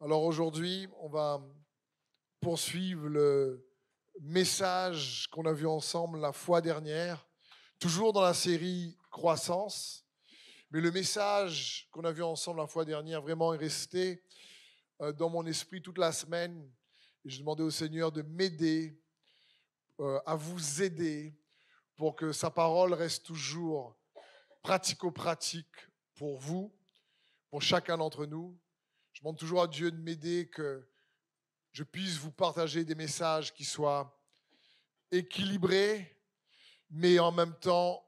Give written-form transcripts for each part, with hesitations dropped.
Alors aujourd'hui, on va poursuivre le message qu'on a vu ensemble la fois dernière, toujours dans la série Croissance. Mais le message qu'on a vu ensemble la fois dernière vraiment est resté dans mon esprit toute la semaine. Et je demandais au Seigneur de m'aider, à vous aider pour que sa parole reste toujours pratico-pratique pour vous, pour chacun d'entre nous. Je demande toujours à Dieu de m'aider que je puisse vous partager des messages qui soient équilibrés, mais en même temps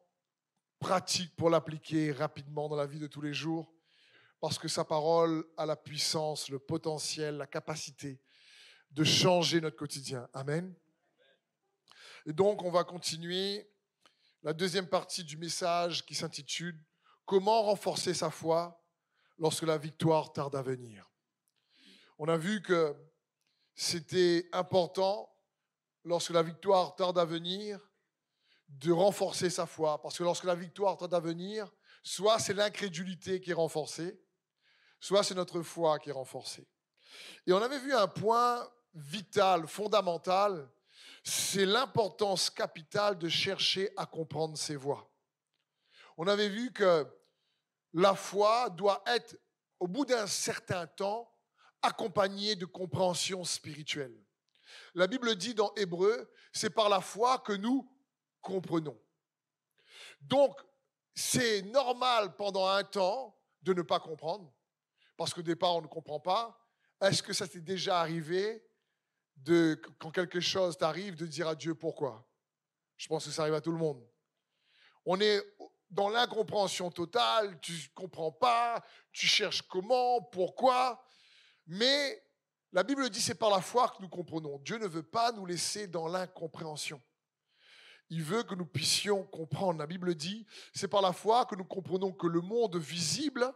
pratiques pour l'appliquer rapidement dans la vie de tous les jours, parce que sa parole a la puissance, le potentiel, la capacité de changer notre quotidien. Amen. Et donc, on va continuer la deuxième partie du message qui s'intitule « Comment renforcer sa foi lorsque la victoire tarde à venir ?» On a vu que c'était important, lorsque la victoire tarde à venir, de renforcer sa foi. Parce que lorsque la victoire tarde à venir, soit c'est l'incrédulité qui est renforcée, soit c'est notre foi qui est renforcée. Et on avait vu un point vital, fondamental, c'est l'importance capitale de chercher à comprendre ses voies. On avait vu que la foi doit être, au bout d'un certain temps, accompagnée de compréhension spirituelle. La Bible dit dans Hébreux, c'est par la foi que nous comprenons. Donc, c'est normal pendant un temps de ne pas comprendre, parce qu'au départ, on ne comprend pas. Est-ce que ça t'est déjà arrivé, quand quelque chose t'arrive, de dire à Dieu pourquoi? Je pense que ça arrive à tout le monde. On est dans l'incompréhension totale, tu ne comprends pas, tu cherches comment, pourquoi, mais la Bible dit c'est par la foi que nous comprenons. Dieu ne veut pas nous laisser dans l'incompréhension. Il veut que nous puissions comprendre. La Bible dit c'est par la foi que nous comprenons que le monde visible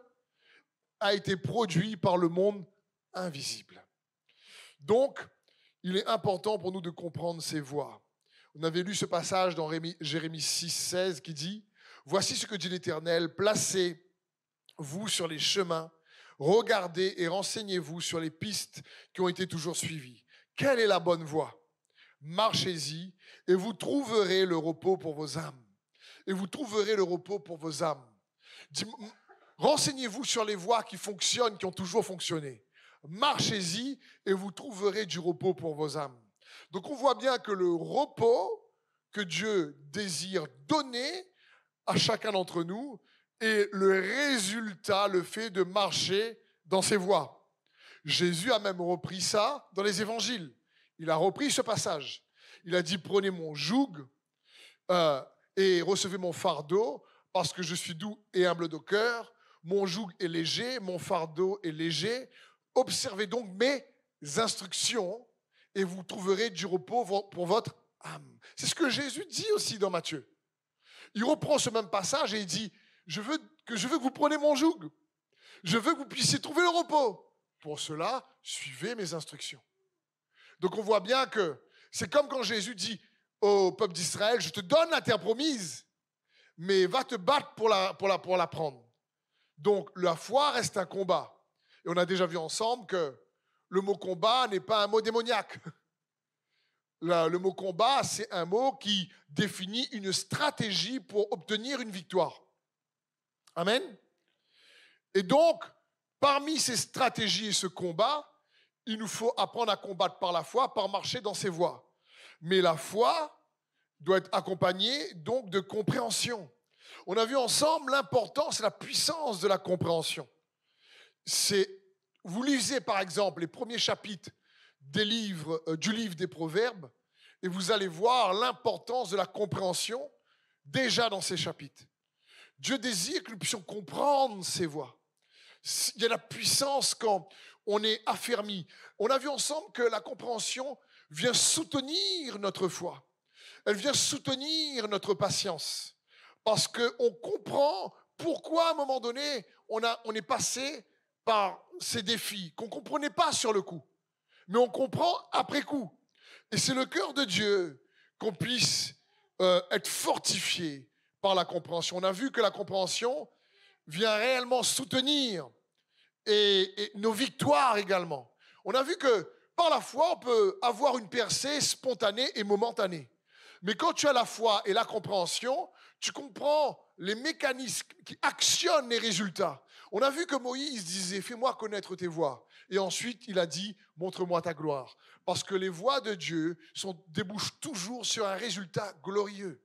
a été produit par le monde invisible. Donc, il est important pour nous de comprendre ces voies. On avait lu ce passage dans Jérémie 6, 16 qui dit « Voici ce que dit l'Éternel, placez-vous sur les chemins, regardez et renseignez-vous sur les pistes qui ont été toujours suivies. Quelle est la bonne voie? Marchez-y et vous trouverez le repos pour vos âmes. Et vous trouverez le repos pour vos âmes. Renseignez-vous sur les voies qui fonctionnent, qui ont toujours fonctionné. Marchez-y et vous trouverez du repos pour vos âmes. » Donc on voit bien que le repos que Dieu désire donner à chacun d'entre nous est le résultat, le fait de marcher dans ses voies. Jésus a même repris ça dans les évangiles. Il a repris ce passage. Il a dit « Prenez mon joug et recevez mon fardeau, parce que je suis doux et humble de cœur. Mon joug est léger, mon fardeau est léger. Observez donc mes instructions et vous trouverez du repos pour votre âme. » C'est ce que Jésus dit aussi dans Matthieu. Il reprend ce même passage et il dit « Je veux que vous preniez mon joug. Je veux que vous puissiez trouver le repos. Pour cela, suivez mes instructions. » Donc on voit bien que c'est comme quand Jésus dit au peuple d'Israël, je te donne la terre promise, mais va te battre pour la prendre. Donc la foi reste un combat. Et on a déjà vu ensemble que le mot combat n'est pas un mot démoniaque. Le mot combat, c'est un mot qui définit une stratégie pour obtenir une victoire. Amen. Et donc, parmi ces stratégies et ce combat, il nous faut apprendre à combattre par la foi, par marcher dans ses voies. Mais la foi doit être accompagnée donc de compréhension. On a vu ensemble l'importance et la puissance de la compréhension. Vous lisez par exemple les premiers chapitres du livre des Proverbes et vous allez voir l'importance de la compréhension déjà dans ces chapitres. Dieu désire que nous puissions comprendre ses voies. Il y a la puissance quand on est affermi. On a vu ensemble que la compréhension vient soutenir notre foi. Elle vient soutenir notre patience. Parce qu'on comprend pourquoi à un moment donné, on est passé par ces défis qu'on ne comprenait pas sur le coup. Mais on comprend après coup. Et c'est le cœur de Dieu qu'on puisse être fortifié par la compréhension. On a vu que la compréhension vient réellement soutenir et nos victoires également. On a vu que par la foi, on peut avoir une percée spontanée et momentanée. Mais quand tu as la foi et la compréhension, tu comprends les mécanismes qui actionnent les résultats. On a vu que Moïse disait « Fais-moi connaître tes voies ». Et ensuite, il a dit « Montre-moi ta gloire ». Parce que les voies de Dieu débouchent toujours sur un résultat glorieux.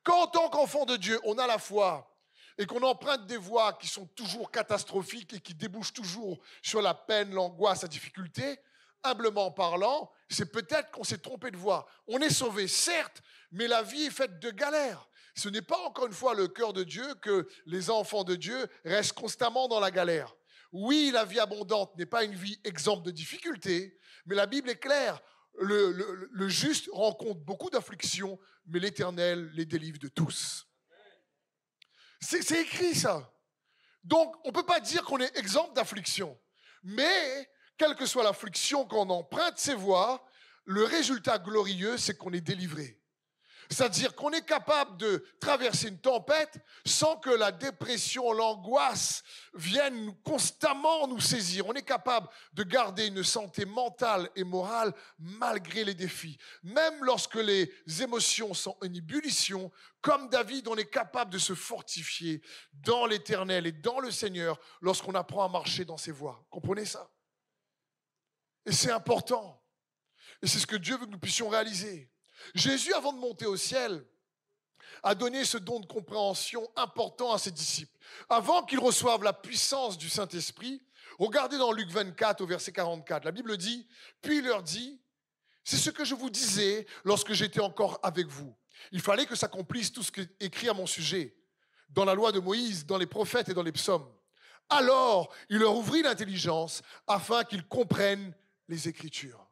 Quand en tant qu'enfant de Dieu, on a la foi et qu'on emprunte des voies qui sont toujours catastrophiques et qui débouchent toujours sur la peine, l'angoisse, la difficulté, humblement parlant, c'est peut-être qu'on s'est trompé de voie. On est sauvé, certes, mais la vie est faite de galères. Ce n'est pas encore une fois le cœur de Dieu que les enfants de Dieu restent constamment dans la galère. Oui, la vie abondante n'est pas une vie exempte de difficultés, mais la Bible est claire. Le juste rencontre beaucoup d'afflictions, mais l'Éternel les délivre de tous. C'est écrit ça. Donc, on ne peut pas dire qu'on est exempt d'affliction. Mais, quelle que soit l'affliction qu'on emprunte ses voies, le résultat glorieux, c'est qu'on est délivré. C'est-à-dire qu'on est capable de traverser une tempête sans que la dépression, l'angoisse viennent constamment nous saisir. On est capable de garder une santé mentale et morale malgré les défis. Même lorsque les émotions sont en ébullition, comme David, on est capable de se fortifier dans l'Éternel et dans le Seigneur lorsqu'on apprend à marcher dans ses voies. Comprenez ça? Et c'est important. Et c'est ce que Dieu veut que nous puissions réaliser. Jésus, avant de monter au ciel, a donné ce don de compréhension important à ses disciples. Avant qu'ils reçoivent la puissance du Saint-Esprit, regardez dans Luc 24 au verset 44, la Bible dit « Puis il leur dit, c'est ce que je vous disais lorsque j'étais encore avec vous. Il fallait que s'accomplisse tout ce qui est écrit à mon sujet, dans la loi de Moïse, dans les prophètes et dans les psaumes. Alors, il leur ouvrit l'intelligence afin qu'ils comprennent les Écritures. »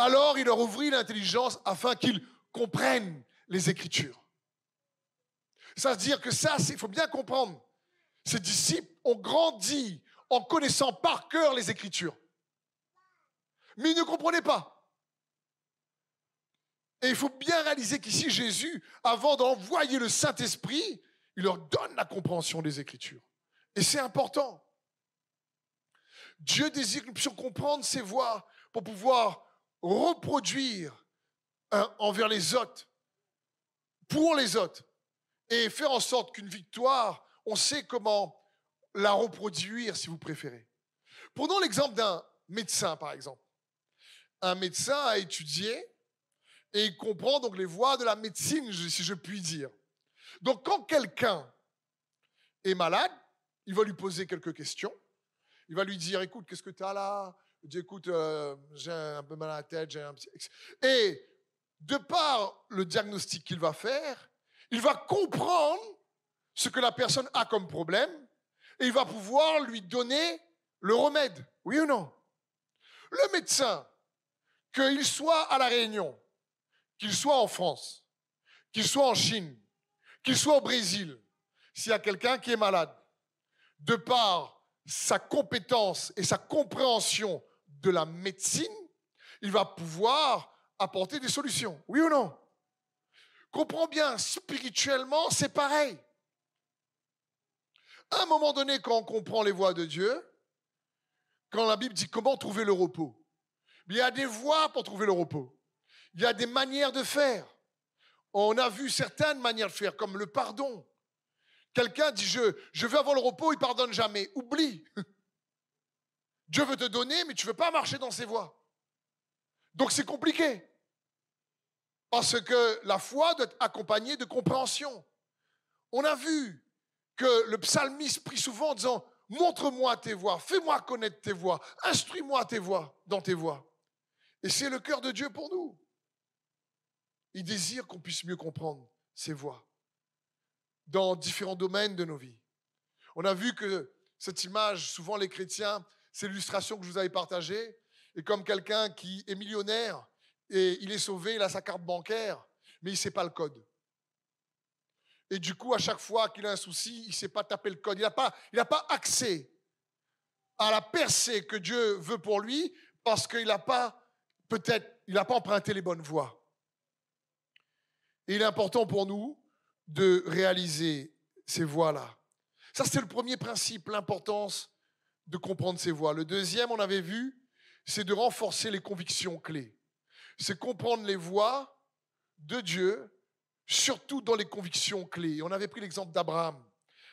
Alors il leur ouvrit l'intelligence afin qu'ils comprennent les Écritures. Ça veut dire que ça, il faut bien comprendre. Ces disciples ont grandi en connaissant par cœur les Écritures. Mais ils ne comprenaient pas. Et il faut bien réaliser qu'ici, Jésus, avant d'envoyer le Saint-Esprit, il leur donne la compréhension des Écritures. Et c'est important. Dieu désire que nous puissions comprendre ses voies pour pouvoir reproduire envers les autres, pour les autres, et faire en sorte qu'une victoire, on sait comment la reproduire, si vous préférez. Prenons l'exemple d'un médecin, par exemple. Un médecin a étudié et il comprend donc les voies de la médecine, si je puis dire. Donc, quand quelqu'un est malade, il va lui poser quelques questions. Il va lui dire, écoute, qu'est-ce que tu as là ? Il dit, écoute, j'ai un peu mal à la tête, j'ai un petit... Et de par le diagnostic qu'il va faire, il va comprendre ce que la personne a comme problème et il va pouvoir lui donner le remède. Oui ou non? Le médecin, qu'il soit à La Réunion, qu'il soit en France, qu'il soit en Chine, qu'il soit au Brésil, s'il y a quelqu'un qui est malade, de par sa compétence et sa compréhension de la médecine, il va pouvoir apporter des solutions. Oui ou non? Comprends bien, spirituellement, c'est pareil. À un moment donné, quand on comprend les voies de Dieu, quand la Bible dit comment trouver le repos, il y a des voies pour trouver le repos. Il y a des manières de faire. On a vu certaines manières de faire, comme le pardon. Quelqu'un dit, je veux avoir le repos, il ne pardonne jamais. Oublie. Dieu veut te donner, mais tu ne veux pas marcher dans ses voies. Donc c'est compliqué. Parce que la foi doit être accompagnée de compréhension. On a vu que le psalmiste prie souvent en disant « Montre-moi tes voies, fais-moi connaître tes voies, instruis-moi tes voies, dans tes voies. » Et c'est le cœur de Dieu pour nous. Il désire qu'on puisse mieux comprendre ses voies dans différents domaines de nos vies. On a vu que cette image, souvent les chrétiens, c'est l'illustration que je vous avais partagée, et comme quelqu'un qui est millionnaire et il est sauvé, il a sa carte bancaire, mais il ne sait pas le code. Et du coup, à chaque fois qu'il a un souci, il ne sait pas taper le code. Il n'a pas accès à la percée que Dieu veut pour lui parce qu'il n'a pas, peut-être, il n'a pas emprunté les bonnes voies. Et il est important pour nous de réaliser ces voies-là. Ça, c'est le premier principe, l'importance de comprendre ses voies. Le deuxième, on avait vu, c'est de renforcer les convictions clés. C'est comprendre les voies de Dieu, surtout dans les convictions clés. On avait pris l'exemple d'Abraham.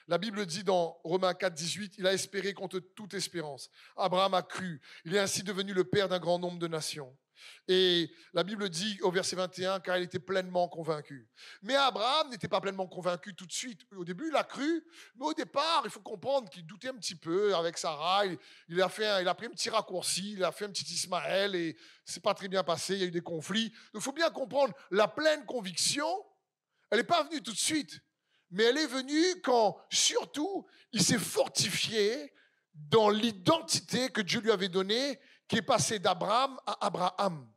La Bible dit dans Romains 4, 18, il a espéré contre toute espérance. Abraham a cru. Il est ainsi devenu le père d'un grand nombre de nations. Et la Bible dit au verset 21, car il était pleinement convaincu. Mais Abraham n'était pas pleinement convaincu tout de suite. Au début, il a cru, mais au départ, il faut comprendre qu'il doutait un petit peu avec Sarah. Il a pris un petit raccourci, il a fait un petit Ismaël et c'est pas très bien passé, il y a eu des conflits. Donc il faut bien comprendre, la pleine conviction, elle n'est pas venue tout de suite. Mais elle est venue quand, surtout, il s'est fortifié dans l'identité que Dieu lui avait donnée, qui est passée d'Abraham à Abraham,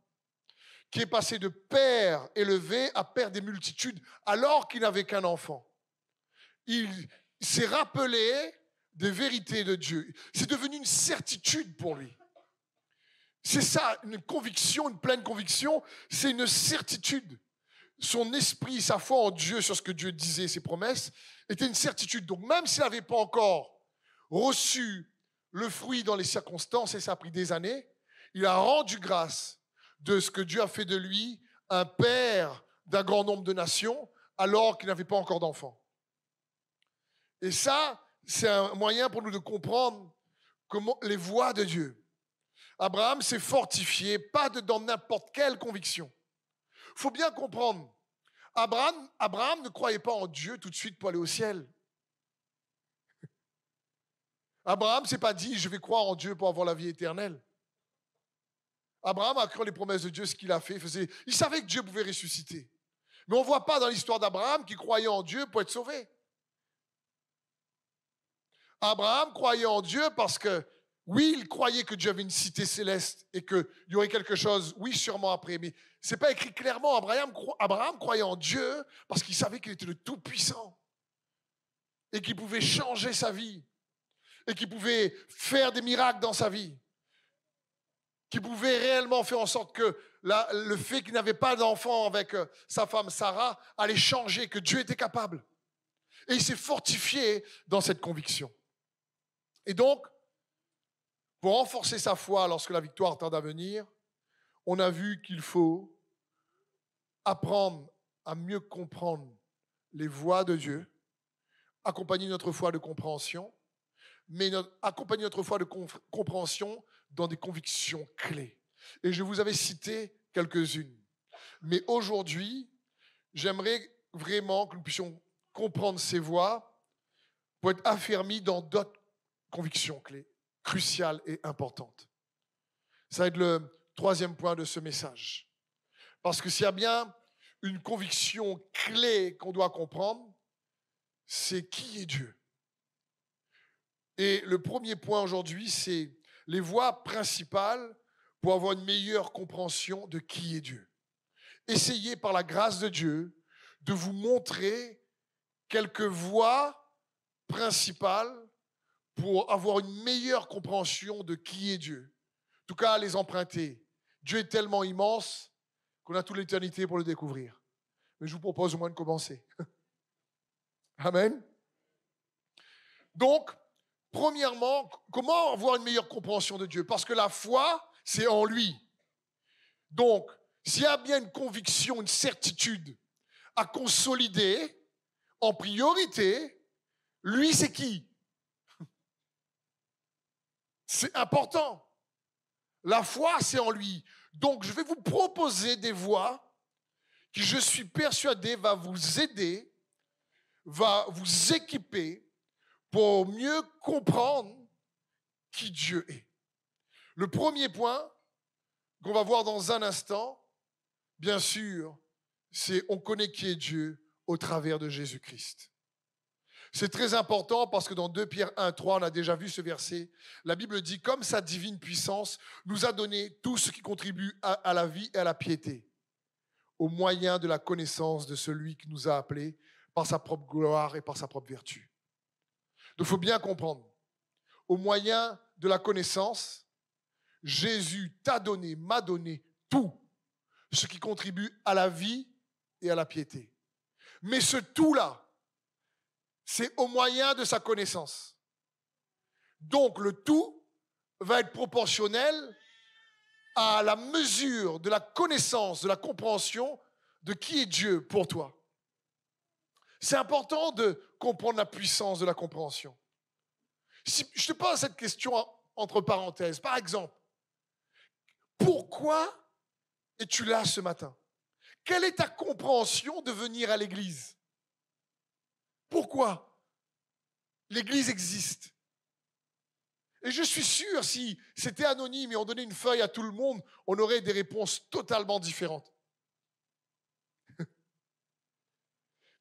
qui est passé de père élevé à père des multitudes, alors qu'il n'avait qu'un enfant. Il s'est rappelé des vérités de Dieu. C'est devenu une certitude pour lui. C'est ça, une conviction, une pleine conviction, c'est une certitude. Son esprit, sa foi en Dieu sur ce que Dieu disait, ses promesses, était une certitude. Donc même s'il n'avait pas encore reçu le fruit dans les circonstances, et ça a pris des années, il a rendu grâce de ce que Dieu a fait de lui un père d'un grand nombre de nations, alors qu'il n'avait pas encore d'enfants. Et ça, c'est un moyen pour nous de comprendre comment les voies de Dieu. Abraham s'est fortifié, pas dans n'importe quelle conviction. Il faut bien comprendre, Abraham ne croyait pas en Dieu tout de suite pour aller au ciel. Abraham ne s'est pas dit, je vais croire en Dieu pour avoir la vie éternelle. Abraham a cru les promesses de Dieu, ce qu'il a fait. Il savait que Dieu pouvait ressusciter. Mais on ne voit pas dans l'histoire d'Abraham qu'il croyait en Dieu pour être sauvé. Abraham croyait en Dieu parce que, oui, il croyait que Dieu avait une cité céleste et qu'il y aurait quelque chose, oui, sûrement après. Mais ce n'est pas écrit clairement. Abraham croyait en Dieu parce qu'il savait qu'il était le Tout-Puissant et qu'il pouvait changer sa vie et qu'il pouvait faire des miracles dans sa vie, qu'il pouvait réellement faire en sorte que le fait qu'il n'avait pas d'enfant avec sa femme Sarah allait changer, que Dieu était capable. Et il s'est fortifié dans cette conviction. Et donc, pour renforcer sa foi lorsque la victoire tarde à venir, on a vu qu'il faut apprendre à mieux comprendre les voies de Dieu, accompagner notre foi de compréhension, mais accompagner notre foi de compréhension dans des convictions clés. Et je vous avais cité quelques-unes. Mais aujourd'hui, j'aimerais vraiment que nous puissions comprendre ces voies pour être affermis dans d'autres convictions clés, cruciales et importantes. Ça va être le troisième point de ce message. Parce que s'il y a bien une conviction clé qu'on doit comprendre, c'est qui est Dieu. Et le premier point aujourd'hui, c'est les voies principales pour avoir une meilleure compréhension de qui est Dieu. Essayez par la grâce de Dieu de vous montrer quelques voies principales pour avoir une meilleure compréhension de qui est Dieu. En tout cas, les emprunter. Dieu est tellement immense qu'on a toute l'éternité pour le découvrir. Mais je vous propose au moins de commencer. Amen. Donc, premièrement, comment avoir une meilleure compréhension de Dieu? Parce que la foi, c'est en lui. Donc, s'il y a bien une conviction, une certitude à consolider, en priorité, lui, c'est qui? C'est important. La foi, c'est en lui. Donc, je vais vous proposer des voies qui, je suis persuadé, va vous aider, va vous équiper pour mieux comprendre qui Dieu est. Le premier point qu'on va voir dans un instant, bien sûr, c'est on connaît qui est Dieu au travers de Jésus-Christ. C'est très important parce que dans 2 Pierre 1, 3, on a déjà vu ce verset. La Bible dit, comme sa divine puissance nous a donné tout ce qui contribue à la vie et à la piété, au moyen de la connaissance de celui qui nous a appelés par sa propre gloire et par sa propre vertu. Donc il faut bien comprendre, au moyen de la connaissance, Jésus t'a donné, m'a donné tout ce qui contribue à la vie et à la piété. Mais ce tout-là, c'est au moyen de sa connaissance. Donc le tout va être proportionnel à la mesure de la connaissance, de la compréhension de qui est Dieu pour toi. C'est important de comprendre la puissance de la compréhension. Si je te pose cette question entre parenthèses, par exemple, pourquoi es-tu là ce matin? Quelle est ta compréhension de venir à l'église? Pourquoi l'église existe? Et je suis sûr, si c'était anonyme et on donnait une feuille à tout le monde, on aurait des réponses totalement différentes.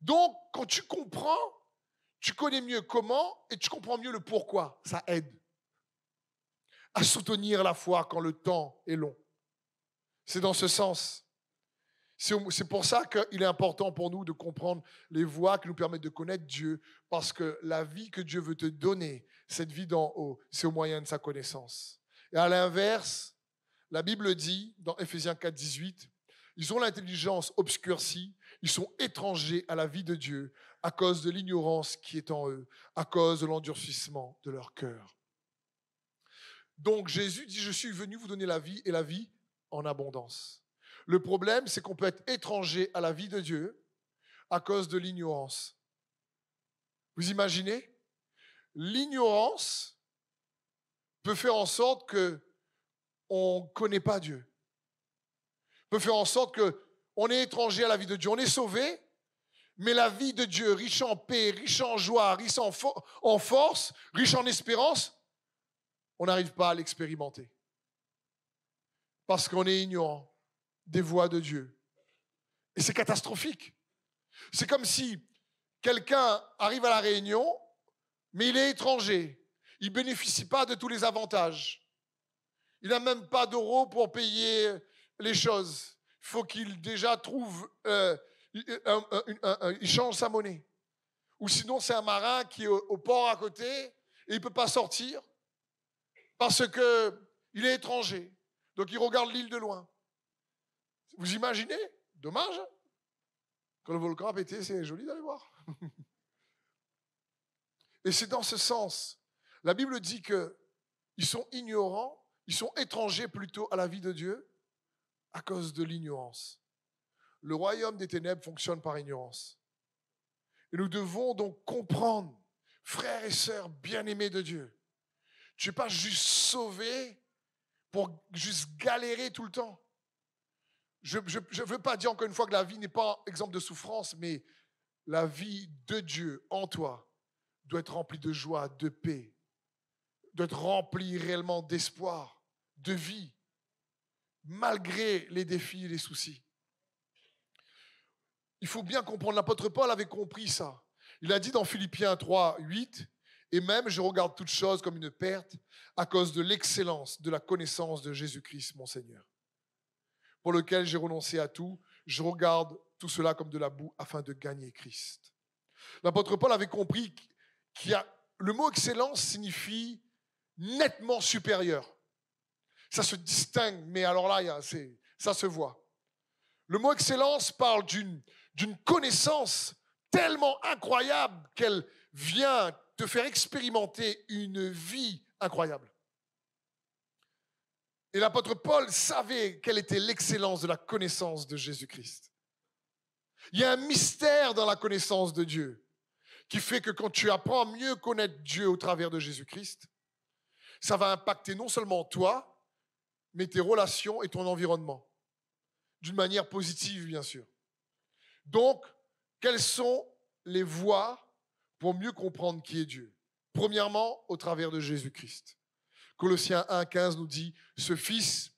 Donc, quand tu comprends, tu connais mieux comment et tu comprends mieux le pourquoi. Ça aide à soutenir la foi quand le temps est long. C'est dans ce sens. C'est pour ça qu'il est important pour nous de comprendre les voies qui nous permettent de connaître Dieu, parce que la vie que Dieu veut te donner, cette vie d'en haut, c'est au moyen de sa connaissance. Et à l'inverse, la Bible dit, dans Éphésiens 4, 18, ils ont l'intelligence obscurcie, ils sont étrangers à la vie de Dieu à cause de l'ignorance qui est en eux, à cause de l'endurcissement de leur cœur. Donc Jésus dit, je suis venu vous donner la vie et la vie en abondance. Le problème, c'est qu'on peut être étranger à la vie de Dieu à cause de l'ignorance. Vous imaginez? L'ignorance peut faire en sorte qu'on ne connaît pas Dieu. Peut faire en sorte qu'on est étranger à la vie de Dieu. On est sauvé, mais la vie de Dieu, riche en paix, riche en joie, riche en force, riche en espérance, on n'arrive pas à l'expérimenter. Parce qu'on est ignorant des voies de Dieu. Et c'est catastrophique. C'est comme si quelqu'un arrive à la Réunion, mais il est étranger. Il ne bénéficie pas de tous les avantages. Il n'a même pas d'euros pour payer les choses. Il faut qu'il déjà trouve, il change sa monnaie. Ou sinon, c'est un marin qui est au port à côté et il ne peut pas sortir parce qu'il est étranger. Donc, il regarde l'île de loin. Vous imaginez? Dommage. Quand le volcan a pété, c'est joli d'aller voir. Et c'est dans ce sens. La Bible dit qu'ils sont ignorants, ils sont étrangers plutôt à la vie de Dieu à cause de l'ignorance. Le royaume des ténèbres fonctionne par ignorance. Et nous devons donc comprendre, frères et sœurs bien-aimés de Dieu, tu n'es pas juste sauvé pour juste galérer tout le temps. Je ne veux pas dire encore une fois que la vie n'est pas exemple de souffrance, mais la vie de Dieu en toi doit être remplie de joie, de paix, doit être remplie réellement d'espoir, de vie, malgré les défis et les soucis. Il faut bien comprendre, l'apôtre Paul avait compris ça. Il a dit dans Philippiens 3, 8, « Et même je regarde toutes choses comme une perte à cause de l'excellence de la connaissance de Jésus-Christ, mon Seigneur. Pour lequel j'ai renoncé à tout, je regarde tout cela comme de la boue afin de gagner Christ. » L'apôtre Paul avait compris le mot excellence signifie nettement supérieur. Ça se distingue, mais alors là, ça se voit. Le mot excellence parle d'une connaissance tellement incroyable qu'elle vient te faire expérimenter une vie incroyable. Et l'apôtre Paul savait quelle était l'excellence de la connaissance de Jésus-Christ. Il y a un mystère dans la connaissance de Dieu qui fait que quand tu apprends à mieux connaître Dieu au travers de Jésus-Christ, ça va impacter non seulement toi, mais tes relations et ton environnement. D'une manière positive, bien sûr. Donc, quelles sont les voies pour mieux comprendre qui est Dieu? Premièrement, au travers de Jésus-Christ. Colossiens 1, 15 nous dit, « Ce Fils,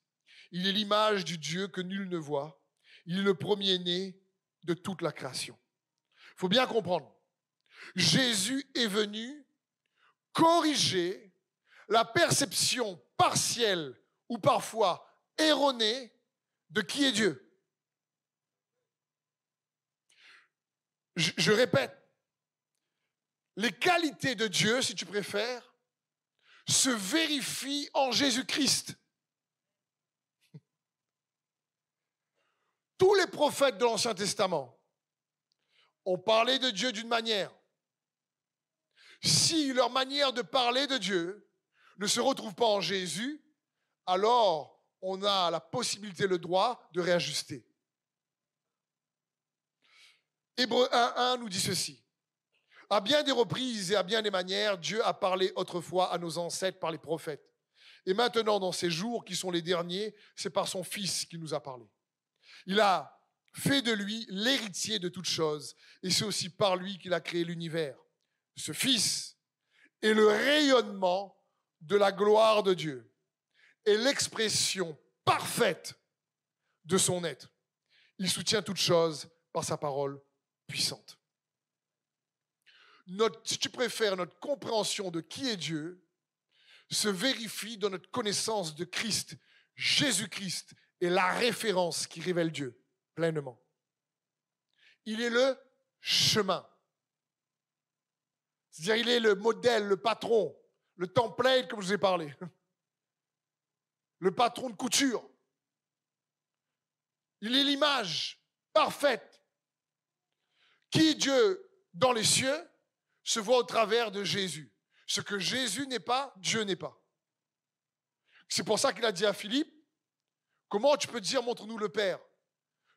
il est l'image du Dieu que nul ne voit. Il est le premier-né de toute la création. » Il faut bien comprendre. Jésus est venu corriger la perception partielle ou parfois erronée de qui est Dieu. Je répète, les qualités de Dieu, si tu préfères, se vérifient en Jésus-Christ. Tous les prophètes de l'Ancien Testament ont parlé de Dieu d'une manière. Si leur manière de parler de Dieu ne se retrouve pas en Jésus, alors on a la possibilité, le droit de réajuster. Hébreux 1:1 nous dit ceci. À bien des reprises et à bien des manières, Dieu a parlé autrefois à nos ancêtres par les prophètes. Et maintenant, dans ces jours qui sont les derniers, c'est par son Fils qu'il nous a parlé. Il a fait de lui l'héritier de toutes choses, et c'est aussi par lui qu'il a créé l'univers. Ce Fils est le rayonnement de la gloire de Dieu et l'expression parfaite de son être. Il soutient toutes choses par sa parole puissante. Si tu préfères, notre compréhension de qui est Dieu se vérifie dans notre connaissance de Christ. Jésus-Christ est la référence qui révèle Dieu pleinement. Il est le chemin. C'est-à-dire, il est le modèle, le patron, le template, comme je vous ai parlé. Le patron de couture. Il est l'image parfaite. Qui Dieu dans les cieux se voit au travers de Jésus. Ce que Jésus n'est pas, Dieu n'est pas. C'est pour ça qu'il a dit à Philippe, comment tu peux dire montre-nous le Père?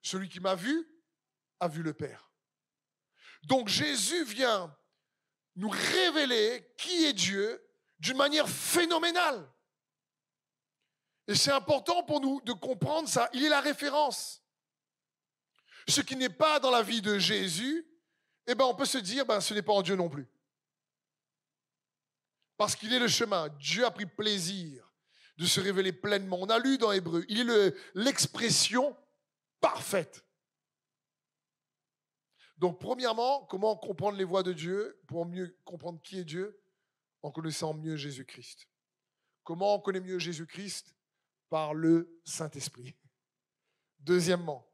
Celui qui m'a vu a vu le Père. Donc Jésus vient nous révéler qui est Dieu d'une manière phénoménale. Et c'est important pour nous de comprendre ça. Il est la référence. Ce qui n'est pas dans la vie de Jésus, eh ben on peut se dire, ce n'est pas en Dieu non plus. Parce qu'il est le chemin. Dieu a pris plaisir de se révéler pleinement. On a lu dans Hébreux, il est l'expression parfaite. Donc, premièrement, comment comprendre les voies de Dieu pour mieux comprendre qui est Dieu? En connaissant mieux Jésus-Christ. Comment on connaît mieux Jésus-Christ? Par le Saint-Esprit. Deuxièmement,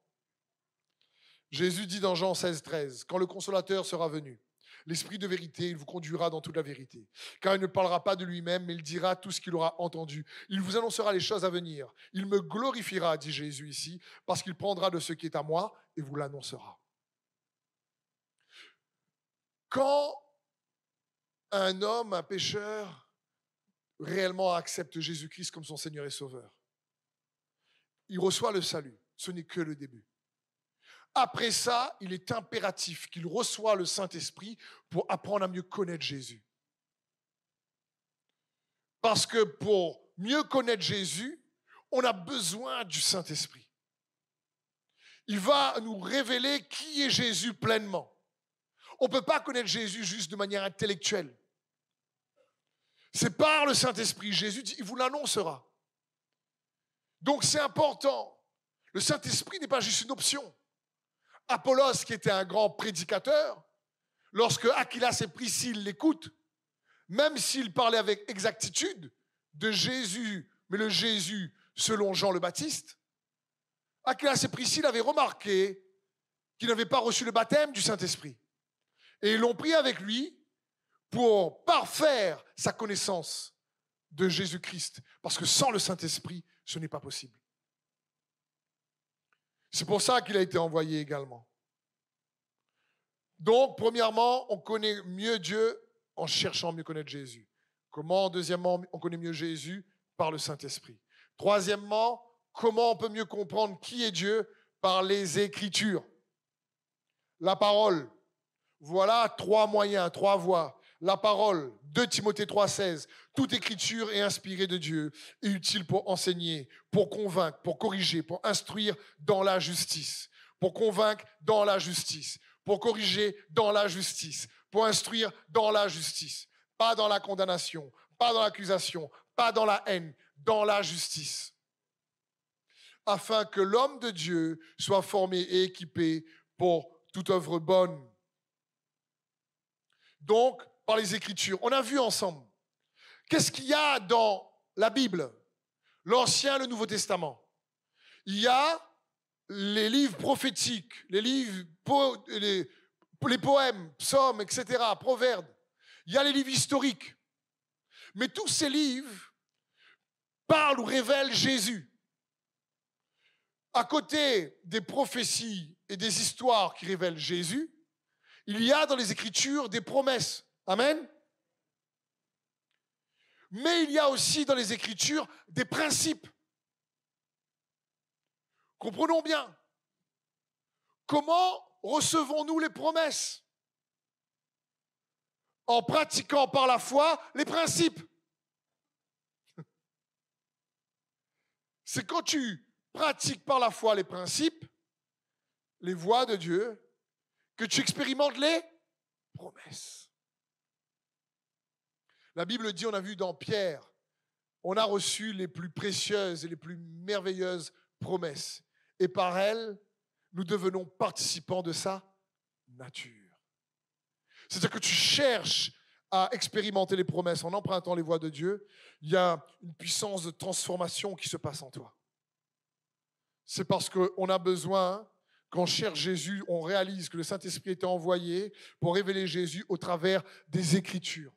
Jésus dit dans Jean 16:13, quand le Consolateur sera venu, l'Esprit de vérité, il vous conduira dans toute la vérité. Car il ne parlera pas de lui-même, mais il dira tout ce qu'il aura entendu. Il vous annoncera les choses à venir. Il me glorifiera, dit Jésus ici, parce qu'il prendra de ce qui est à moi et vous l'annoncera. Quand un homme, un pécheur, réellement accepte Jésus-Christ comme son Seigneur et Sauveur, il reçoit le salut. Ce n'est que le début. Après ça, il est impératif qu'il reçoive le Saint-Esprit pour apprendre à mieux connaître Jésus. Parce que pour mieux connaître Jésus, on a besoin du Saint-Esprit. Il va nous révéler qui est Jésus pleinement. On ne peut pas connaître Jésus juste de manière intellectuelle. C'est par le Saint-Esprit. Jésus dit, il vous l'annoncera. Donc c'est important. Le Saint-Esprit n'est pas juste une option. Apollos, qui était un grand prédicateur, lorsque Aquilas et Priscille l'écoutent, même s'il parlait avec exactitude de Jésus, mais le Jésus selon Jean le Baptiste, Aquilas et Priscille avaient remarqué qu'il n'avait pas reçu le baptême du Saint-Esprit. Et ils l'ont pris avec lui pour parfaire sa connaissance de Jésus-Christ. Parce que sans le Saint-Esprit, ce n'est pas possible. C'est pour ça qu'il a été envoyé également. Donc, premièrement, on connaît mieux Dieu en cherchant à mieux connaître Jésus. Comment, deuxièmement, on connaît mieux Jésus? Par le Saint-Esprit. Troisièmement, comment on peut mieux comprendre qui est Dieu? Par les Écritures. La parole. Voilà 3 moyens, 3 voies. La parole, 2 Timothée 3,16. Toute écriture est inspirée de Dieu et utile pour enseigner, pour convaincre, pour corriger, pour instruire dans la justice. Pour convaincre dans la justice. Pour corriger dans la justice. Pour instruire dans la justice. Pas dans la condamnation, pas dans l'accusation, pas dans la haine, dans la justice. Afin que l'homme de Dieu soit formé et équipé pour toute œuvre bonne. Donc, par les Écritures. On a vu ensemble. Qu'est-ce qu'il y a dans la Bible? L'Ancien et le Nouveau Testament. Il y a les livres prophétiques, les livres, les poèmes, psaumes, etc., proverbes. Il y a les livres historiques. Mais tous ces livres parlent ou révèlent Jésus. À côté des prophéties et des histoires qui révèlent Jésus, il y a dans les Écritures des promesses. Amen. Mais il y a aussi dans les Écritures des principes. Comprenons bien. Comment recevons-nous les promesses? En pratiquant par la foi les principes. C'est quand tu pratiques par la foi les principes, les voies de Dieu, que tu expérimentes les promesses. La Bible dit, on a vu dans Pierre, on a reçu les plus précieuses et les plus merveilleuses promesses. Et par elles, nous devenons participants de sa nature. C'est-à-dire que tu cherches à expérimenter les promesses en empruntant les voies de Dieu. Il y a une puissance de transformation qui se passe en toi. C'est parce qu'on a besoin, quand on cherche Jésus, on réalise que le Saint-Esprit était envoyé pour révéler Jésus au travers des Écritures.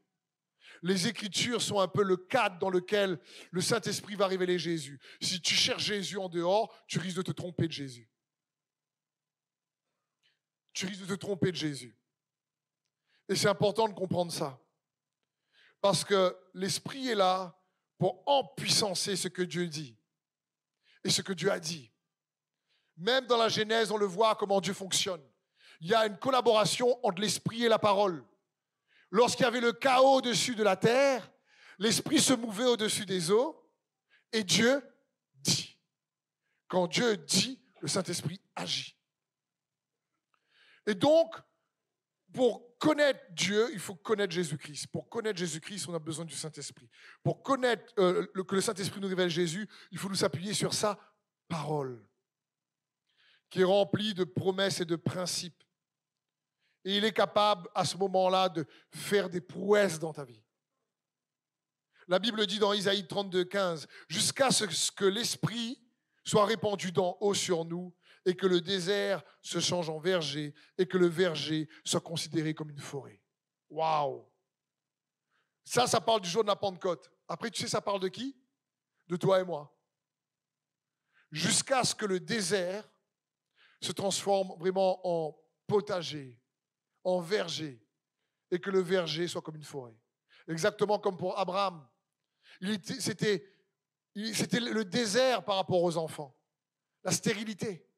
Les Écritures sont un peu le cadre dans lequel le Saint-Esprit va révéler Jésus. Si tu cherches Jésus en dehors, tu risques de te tromper de Jésus. Tu risques de te tromper de Jésus. Et c'est important de comprendre ça. Parce que l'Esprit est là pour empuissancer ce que Dieu dit et ce que Dieu a dit. Même dans la Genèse, on le voit comment Dieu fonctionne. Il y a une collaboration entre l'Esprit et la parole. Lorsqu'il y avait le chaos au-dessus de la terre, l'Esprit se mouvait au-dessus des eaux et Dieu dit. Quand Dieu dit, le Saint-Esprit agit. Et donc, pour connaître Dieu, il faut connaître Jésus-Christ. Pour connaître Jésus-Christ, on a besoin du Saint-Esprit. Pour connaître que le Saint-Esprit nous révèle Jésus, il faut nous appuyer sur sa parole, qui est remplie de promesses et de principes. Et il est capable, à ce moment-là, de faire des prouesses dans ta vie. La Bible dit dans Isaïe 32, 15, « Jusqu'à ce que l'Esprit soit répandu d'en haut sur nous, et que le désert se change en verger, et que le verger soit considéré comme une forêt. » Waouh! Ça parle du jour de la Pentecôte. Après, tu sais, ça parle de qui? De toi et moi. Jusqu'à ce que le désert se transforme vraiment en potager, en verger, et que le verger soit comme une forêt. Exactement comme pour Abraham. C'était le désert par rapport aux enfants, la stérilité.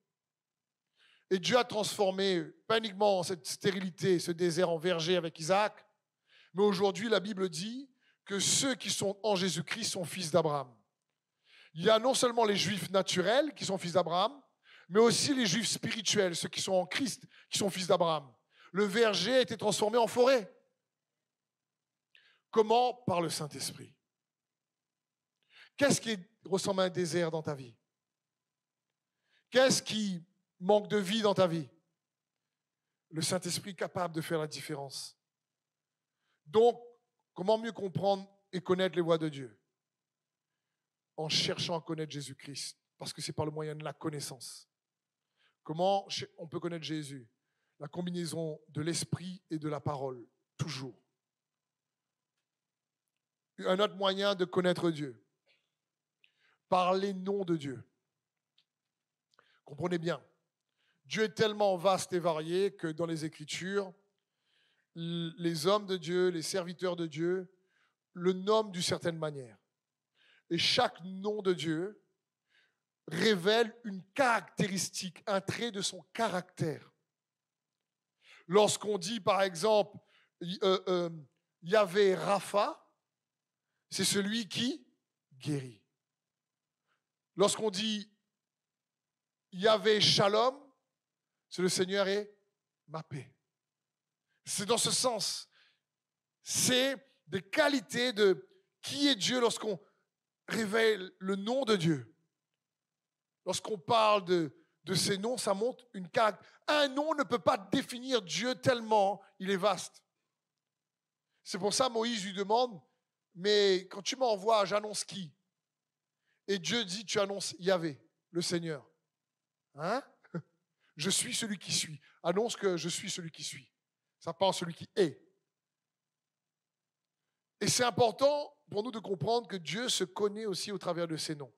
Et Dieu a transformé, pas uniquement cette stérilité, ce désert en verger avec Isaac, mais aujourd'hui, la Bible dit que ceux qui sont en Jésus-Christ sont fils d'Abraham. Il y a non seulement les Juifs naturels qui sont fils d'Abraham, mais aussi les Juifs spirituels, ceux qui sont en Christ, qui sont fils d'Abraham. Le verger a été transformé en forêt. Comment? Par le Saint-Esprit. Qu'est-ce qui ressemble à un désert dans ta vie? Qu'est-ce qui manque de vie dans ta vie? Le Saint-Esprit est capable de faire la différence. Donc, comment mieux comprendre et connaître les voies de Dieu? En cherchant à connaître Jésus-Christ, parce que c'est par le moyen de la connaissance. Comment on peut connaître Jésus? La combinaison de l'Esprit et de la parole, toujours. Un autre moyen de connaître Dieu, par les noms de Dieu. Comprenez bien, Dieu est tellement vaste et varié que dans les Écritures, les hommes de Dieu, les serviteurs de Dieu, le nomment d'une certaine manière. Et chaque nom de Dieu révèle une caractéristique, un trait de son caractère. Lorsqu'on dit, par exemple, Yahvé Rapha, c'est celui qui guérit. Lorsqu'on dit Yahvé Shalom, c'est le Seigneur est ma paix. C'est dans ce sens. C'est des qualités de qui est Dieu lorsqu'on révèle le nom de Dieu. Lorsqu'on parle de ces noms, ça montre une caractéristique. Un nom ne peut pas définir Dieu tellement il est vaste. C'est pour ça Moïse lui demande, mais quand tu m'envoies, j'annonce qui? Et Dieu dit, tu annonces Yahvé, le Seigneur. Hein? Je suis celui qui suis. Annonce que je suis celui qui suis. Ça parle celui qui est. Et c'est important pour nous de comprendre que Dieu se connaît aussi au travers de ses noms.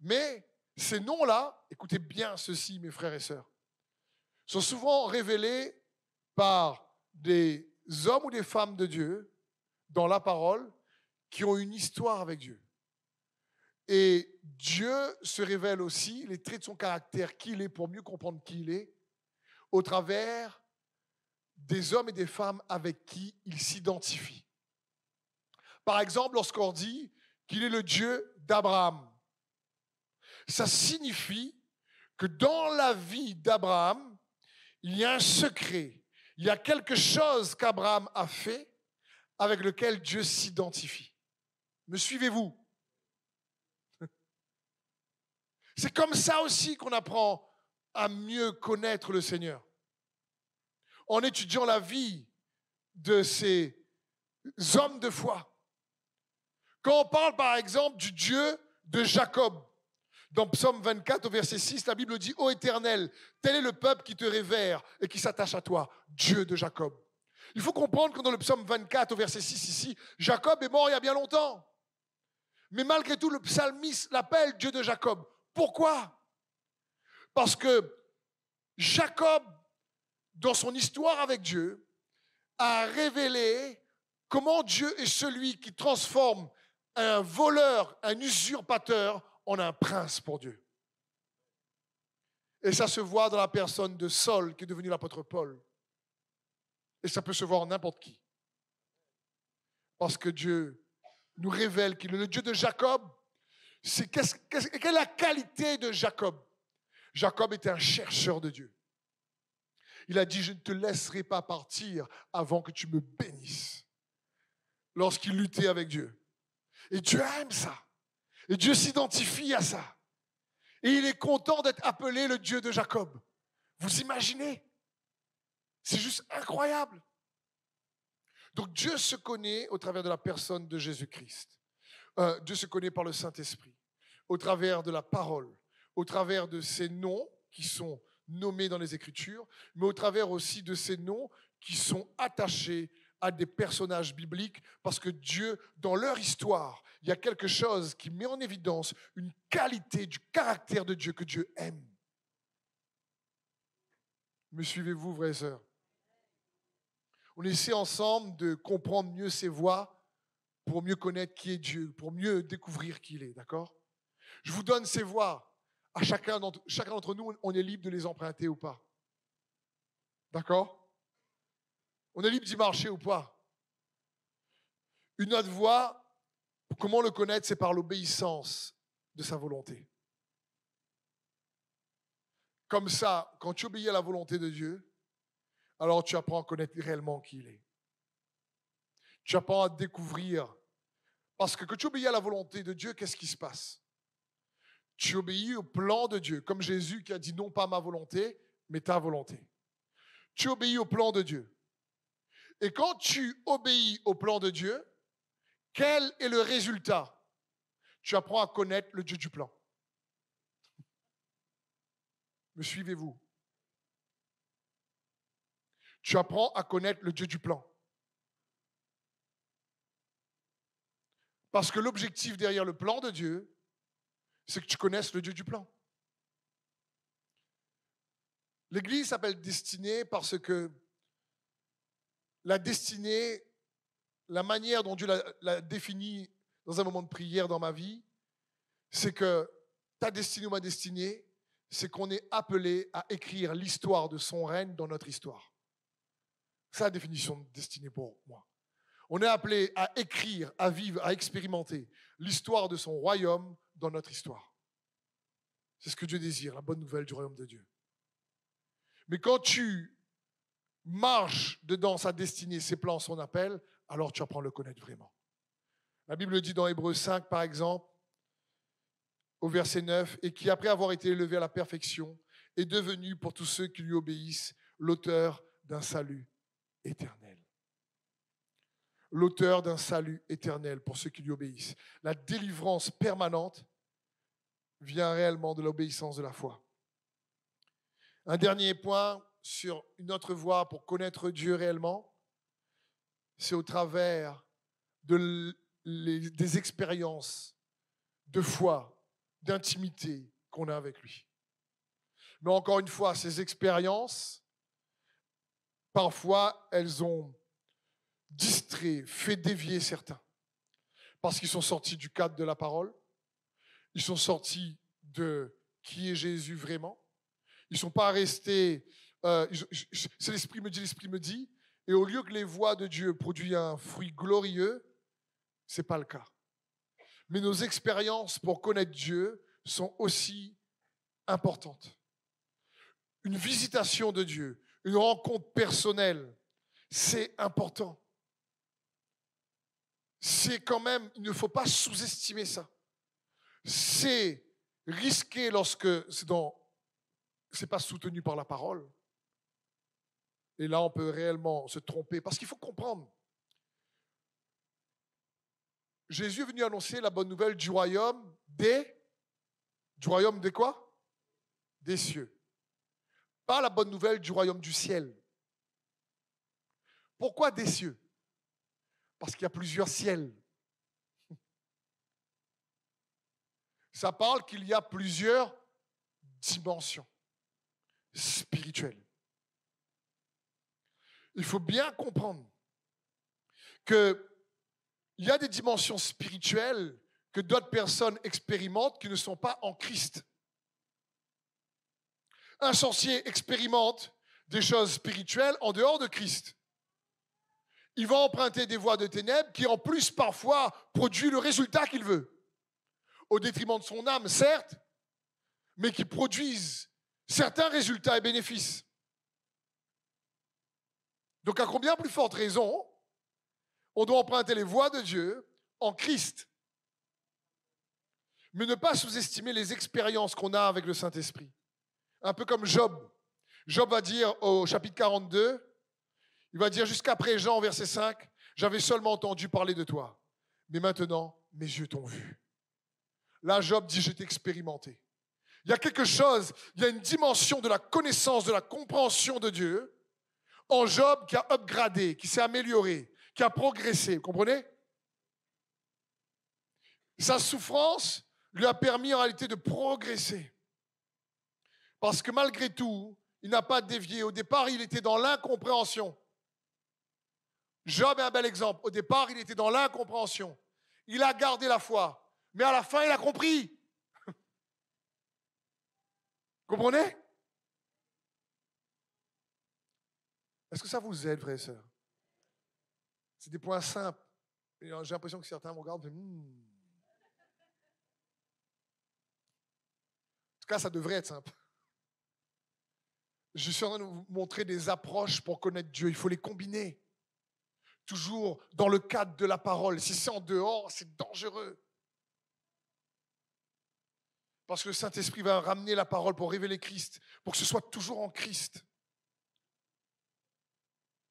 Mais ces noms-là, écoutez bien ceci, mes frères et sœurs, sont souvent révélés par des hommes ou des femmes de Dieu dans la parole qui ont une histoire avec Dieu. Et Dieu se révèle aussi, les traits de son caractère, qui il est, pour mieux comprendre qui il est, au travers des hommes et des femmes avec qui il s'identifie. Par exemple, lorsqu'on dit qu'il est le Dieu d'Abraham, ça signifie que dans la vie d'Abraham, il y a un secret, il y a quelque chose qu'Abraham a fait avec lequel Dieu s'identifie. Me suivez-vous? C'est comme ça aussi qu'on apprend à mieux connaître le Seigneur. En étudiant la vie de ces hommes de foi. Quand on parle par exemple du Dieu de Jacob, dans Psaume 24 au verset 6, la Bible dit « Ô Éternel, tel est le peuple qui te révère et qui s'attache à toi, Dieu de Jacob. » Il faut comprendre que dans le Psaume 24 au verset 6 ici, Jacob est mort il y a bien longtemps. Mais malgré tout, le psalmiste l'appelle Dieu de Jacob. Pourquoi? Parce que Jacob, dans son histoire avec Dieu, a révélé comment Dieu est celui qui transforme un voleur, un usurpateur, en un prince pour Dieu. Et ça se voit dans la personne de Saul, qui est devenu l'apôtre Paul. Et ça peut se voir en n'importe qui. Parce que Dieu nous révèle qu'il est le Dieu de Jacob. Quelle est la qualité de Jacob? Jacob était un chercheur de Dieu. Il a dit, je ne te laisserai pas partir avant que tu me bénisses. Lorsqu'il luttait avec Dieu. Et Dieu aime ça. Et Dieu s'identifie à ça. Et il est content d'être appelé le Dieu de Jacob. Vous imaginez? C'est juste incroyable. Donc Dieu se connaît au travers de la personne de Jésus-Christ. Dieu se connaît par le Saint-Esprit, au travers de la parole, au travers de ces noms qui sont nommés dans les Écritures, mais au travers aussi de ces noms qui sont attachés à des personnages bibliques, parce que Dieu, dans leur histoire, il y a quelque chose qui met en évidence une qualité du caractère de Dieu que Dieu aime. Me suivez-vous, frères et sœurs? On essaie ensemble de comprendre mieux ses voies pour mieux connaître qui est Dieu, pour mieux découvrir qui il est, d'accord? Je vous donne ces voies. À chacun d'entre nous, on est libre de les emprunter ou pas. D'accord? On est libre d'y marcher ou pas. Une autre voie, comment le connaître, c'est par l'obéissance de sa volonté. Comme ça, quand tu obéis à la volonté de Dieu, alors tu apprends à connaître réellement qui il est. Tu apprends à découvrir. Parce que quand tu obéis à la volonté de Dieu, qu'est-ce qui se passe? Tu obéis au plan de Dieu, comme Jésus qui a dit non pas ma volonté, mais ta volonté. Tu obéis au plan de Dieu. Et quand tu obéis au plan de Dieu, quel est le résultat? Tu apprends à connaître le Dieu du plan. Me suivez-vous? Tu apprends à connaître le Dieu du plan. Parce que l'objectif derrière le plan de Dieu, c'est que tu connaisses le Dieu du plan. L'Église s'appelle destinée parce que la destinée, la manière dont Dieu l'a définie dans un moment de prière dans ma vie, c'est que ta destinée ou ma destinée, c'est qu'on est appelé à écrire l'histoire de son règne dans notre histoire. C'est la définition de destinée pour moi. On est appelé à écrire, à vivre, à expérimenter l'histoire de son royaume dans notre histoire. C'est ce que Dieu désire, la bonne nouvelle du royaume de Dieu. Mais quand tu marches dedans sa destinée, ses plans, son appel, alors tu apprends à le connaître vraiment. La Bible dit dans Hébreux 5, par exemple, au verset 9, « Et qui, après avoir été élevé à la perfection, est devenu, pour tous ceux qui lui obéissent, l'auteur d'un salut éternel. » L'auteur d'un salut éternel pour ceux qui lui obéissent. La délivrance permanente vient réellement de l'obéissance de la foi. Un dernier point sur une autre voie pour connaître Dieu réellement, c'est au travers des expériences de foi, d'intimité qu'on a avec lui. Mais encore une fois, ces expériences, parfois, elles ont distrait, fait dévier certains. Parce qu'ils sont sortis du cadre de la parole. Ils sont sortis de qui est Jésus vraiment. Ils ne sont pas restés... c'est l'Esprit me dit. Et au lieu que les voies de Dieu produisent un fruit glorieux, ce n'est pas le cas. Mais nos expériences pour connaître Dieu sont aussi importantes. Une visitation de Dieu, une rencontre personnelle, c'est important. C'est quand même, il ne faut pas sous-estimer ça. C'est risqué lorsque c'est pas soutenu par la parole. Et là, on peut réellement se tromper. Parce qu'il faut comprendre. Jésus est venu annoncer la bonne nouvelle du royaume des quoi? Des cieux. Pas la bonne nouvelle du royaume du ciel. Pourquoi des cieux? Parce qu'il y a plusieurs ciels. Ça parle qu'il y a plusieurs dimensions spirituelles. Il faut bien comprendre qu'il y a des dimensions spirituelles que d'autres personnes expérimentent qui ne sont pas en Christ. Un sorcier expérimente des choses spirituelles en dehors de Christ. Il va emprunter des voies de ténèbres qui, en plus, parfois, produisent le résultat qu'il veut. Au détriment de son âme, certes, mais qui produisent certains résultats et bénéfices. Donc, à combien plus forte raison, on doit emprunter les voies de Dieu en Christ. Mais ne pas sous-estimer les expériences qu'on a avec le Saint-Esprit. Un peu comme Job. Job va dire au chapitre 42, il va dire jusqu'à présent, verset 5, j'avais seulement entendu parler de toi, mais maintenant, mes yeux t'ont vu. Là, Job dit, je t'ai expérimenté. Il y a quelque chose, il y a une dimension de la connaissance, de la compréhension de Dieu en Job qui a upgradé, qui s'est amélioré, qui a progressé. Vous comprenez? Sa souffrance lui a permis en réalité de progresser. Parce que malgré tout, il n'a pas dévié. Au départ, il était dans l'incompréhension. Job est un bel exemple. Au départ, il était dans l'incompréhension. Il a gardé la foi. Mais à la fin, il a compris. Comprenez? Est-ce que ça vous aide, frères et sœurs? C'est des points simples. Et j'ai l'impression que certains me regardent et disent, En tout cas, ça devrait être simple. Je suis en train de vous montrer des approches pour connaître Dieu. Il faut les combiner. Toujours dans le cadre de la parole. Si c'est en dehors, c'est dangereux. Parce que le Saint-Esprit va ramener la parole pour révéler Christ, pour que ce soit toujours en Christ.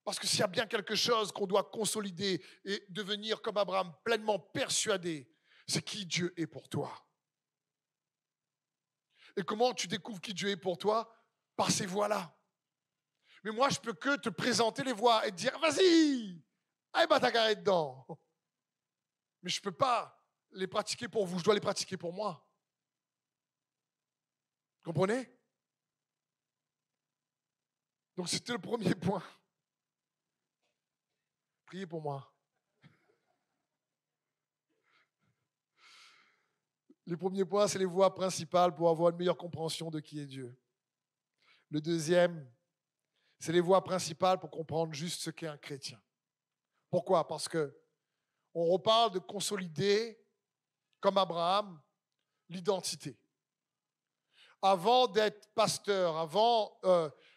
Parce que s'il y a bien quelque chose qu'on doit consolider et devenir comme Abraham pleinement persuadé, c'est qui Dieu est pour toi. Et comment tu découvres qui Dieu est pour toi? Par ces voies-là. Mais moi, je peux que te présenter les voies et te dire, vas-y, allez, bah, ta carré dedans. Mais je ne peux pas les pratiquer pour vous, je dois les pratiquer pour moi. Comprenez? Donc, c'était le premier point. Priez pour moi. Le premier point, c'est les voies principales pour avoir une meilleure compréhension de qui est Dieu. Le deuxième, c'est les voies principales pour comprendre juste ce qu'est un chrétien. Pourquoi? Parce que on reparle de consolider, comme Abraham, l'identité. Avant d'être pasteur, avant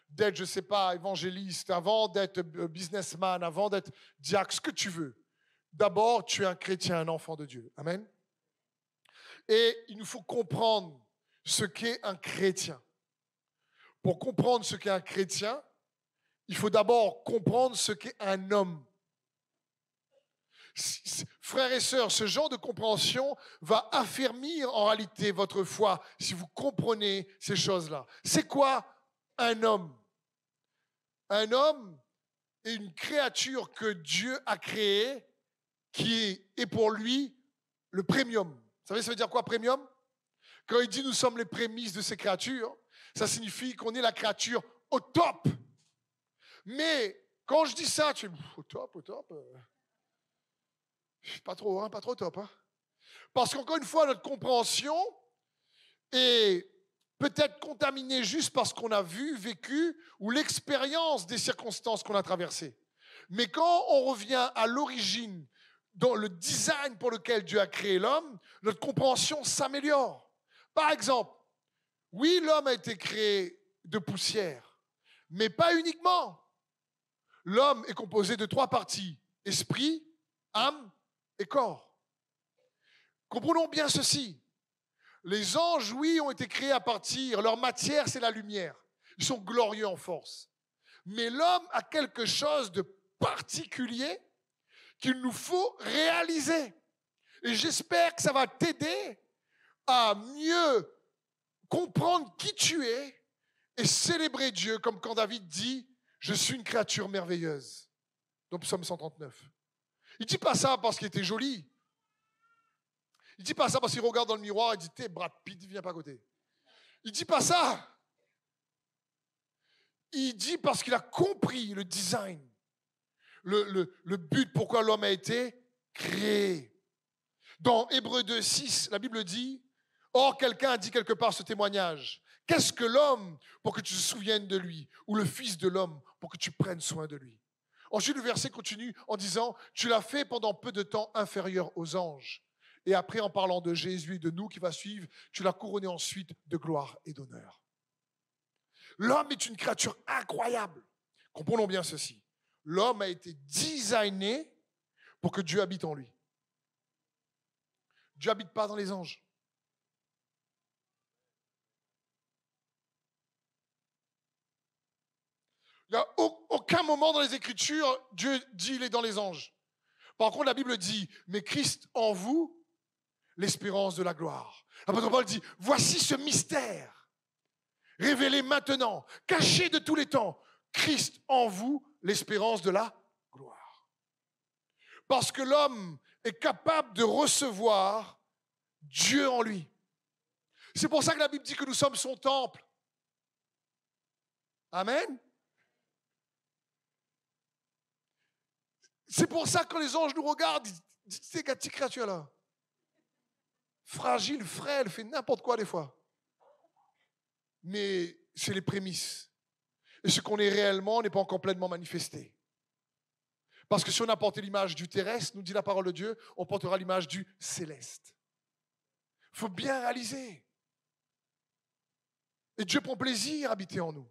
d'être, je ne sais pas, évangéliste, avant d'être businessman, avant d'être diacre, ce que tu veux. D'abord, tu es un chrétien, un enfant de Dieu. Amen. Et il nous faut comprendre ce qu'est un chrétien. Pour comprendre ce qu'est un chrétien, il faut d'abord comprendre ce qu'est un homme. Frères et sœurs, ce genre de compréhension va affermir en réalité votre foi si vous comprenez ces choses-là. C'est quoi un homme? Un homme est une créature que Dieu a créée qui est pour lui le premium. Vous savez, ça veut dire quoi, premium? Quand il dit nous sommes les prémices de ces créatures, ça signifie qu'on est la créature au top. Mais quand je dis ça, tu dis au top, au top. Pas trop, pas trop top. Hein? Parce qu'encore une fois, notre compréhension est peut-être contaminée juste parce qu'on a vu, vécu, ou l'expérience des circonstances qu'on a traversées. Mais quand on revient à l'origine, dans le design pour lequel Dieu a créé l'homme, notre compréhension s'améliore. Par exemple, oui, l'homme a été créé de poussière, mais pas uniquement. L'homme est composé de 3 parties, esprit, âme et corps. Comprenons bien ceci. Les anges, oui, ont été créés à partir, leur matière, c'est la lumière. Ils sont glorieux en force. Mais l'homme a quelque chose de particulier qu'il nous faut réaliser. Et j'espère que ça va t'aider à mieux comprendre qui tu es et célébrer Dieu, comme quand David dit « Je suis une créature merveilleuse » dans Psaume 139. Il ne dit pas ça parce qu'il était joli. Il ne dit pas ça parce qu'il regarde dans le miroir et dit « T'es Brad Pitt, viens pas à côté ». Il ne dit pas ça. Il dit parce qu'il a compris le design, le but pourquoi l'homme a été créé. Dans Hébreux 2:6, la Bible dit « Or, quelqu'un a dit quelque part ce témoignage. Qu'est-ce que l'homme pour que tu te souviennes de lui, ou le fils de l'homme pour que tu prennes soin de lui ?» Ensuite, le verset continue en disant « Tu l'as fait pendant peu de temps inférieur aux anges. » Et après, en parlant de Jésus et de nous qui va suivre, tu l'as couronné ensuite de gloire et d'honneur. L'homme est une créature incroyable. Comprenons bien ceci. L'homme a été designé pour que Dieu habite en lui. Dieu n'habite pas dans les anges. Il n'y a aucun moment dans les Écritures, Dieu dit il est dans les anges. Par contre, la Bible dit, mais Christ en vous, l'espérance de la gloire. L'apôtre Paul dit, voici ce mystère, révélé maintenant, caché de tous les temps. Christ en vous, l'espérance de la gloire. Parce que l'homme est capable de recevoir Dieu en lui. C'est pour ça que la Bible dit que nous sommes son temple. Amen. C'est pour ça que quand les anges nous regardent, ils disent, c'est quelle petite créature là. Fragile, frêle, fait n'importe quoi des fois. Mais c'est les prémices. Et ce qu'on est réellement n'est pas encore pleinement manifesté. Parce que si on a porté l'image du terrestre, nous dit la parole de Dieu, on portera l'image du céleste. Il faut bien réaliser. Et Dieu prend plaisir à habiter en nous.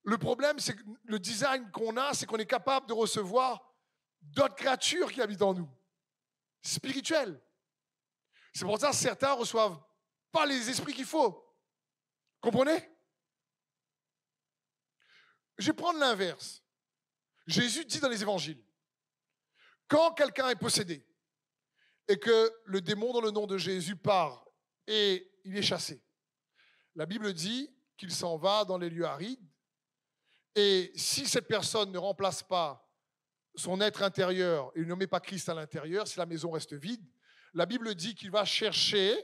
Le problème, c'est que le design qu'on a, c'est qu'on est capable de recevoir d'autres créatures qui habitent en nous, spirituelles. C'est pour ça que certains ne reçoivent pas les esprits qu'il faut. Comprenez? Je vais prendre l'inverse. Jésus dit dans les évangiles, quand quelqu'un est possédé et que le démon dans le nom de Jésus part et il est chassé, la Bible dit qu'il s'en va dans les lieux arides. Et si cette personne ne remplace pas son être intérieur et ne met pas Christ à l'intérieur, si la maison reste vide, la Bible dit qu'il va chercher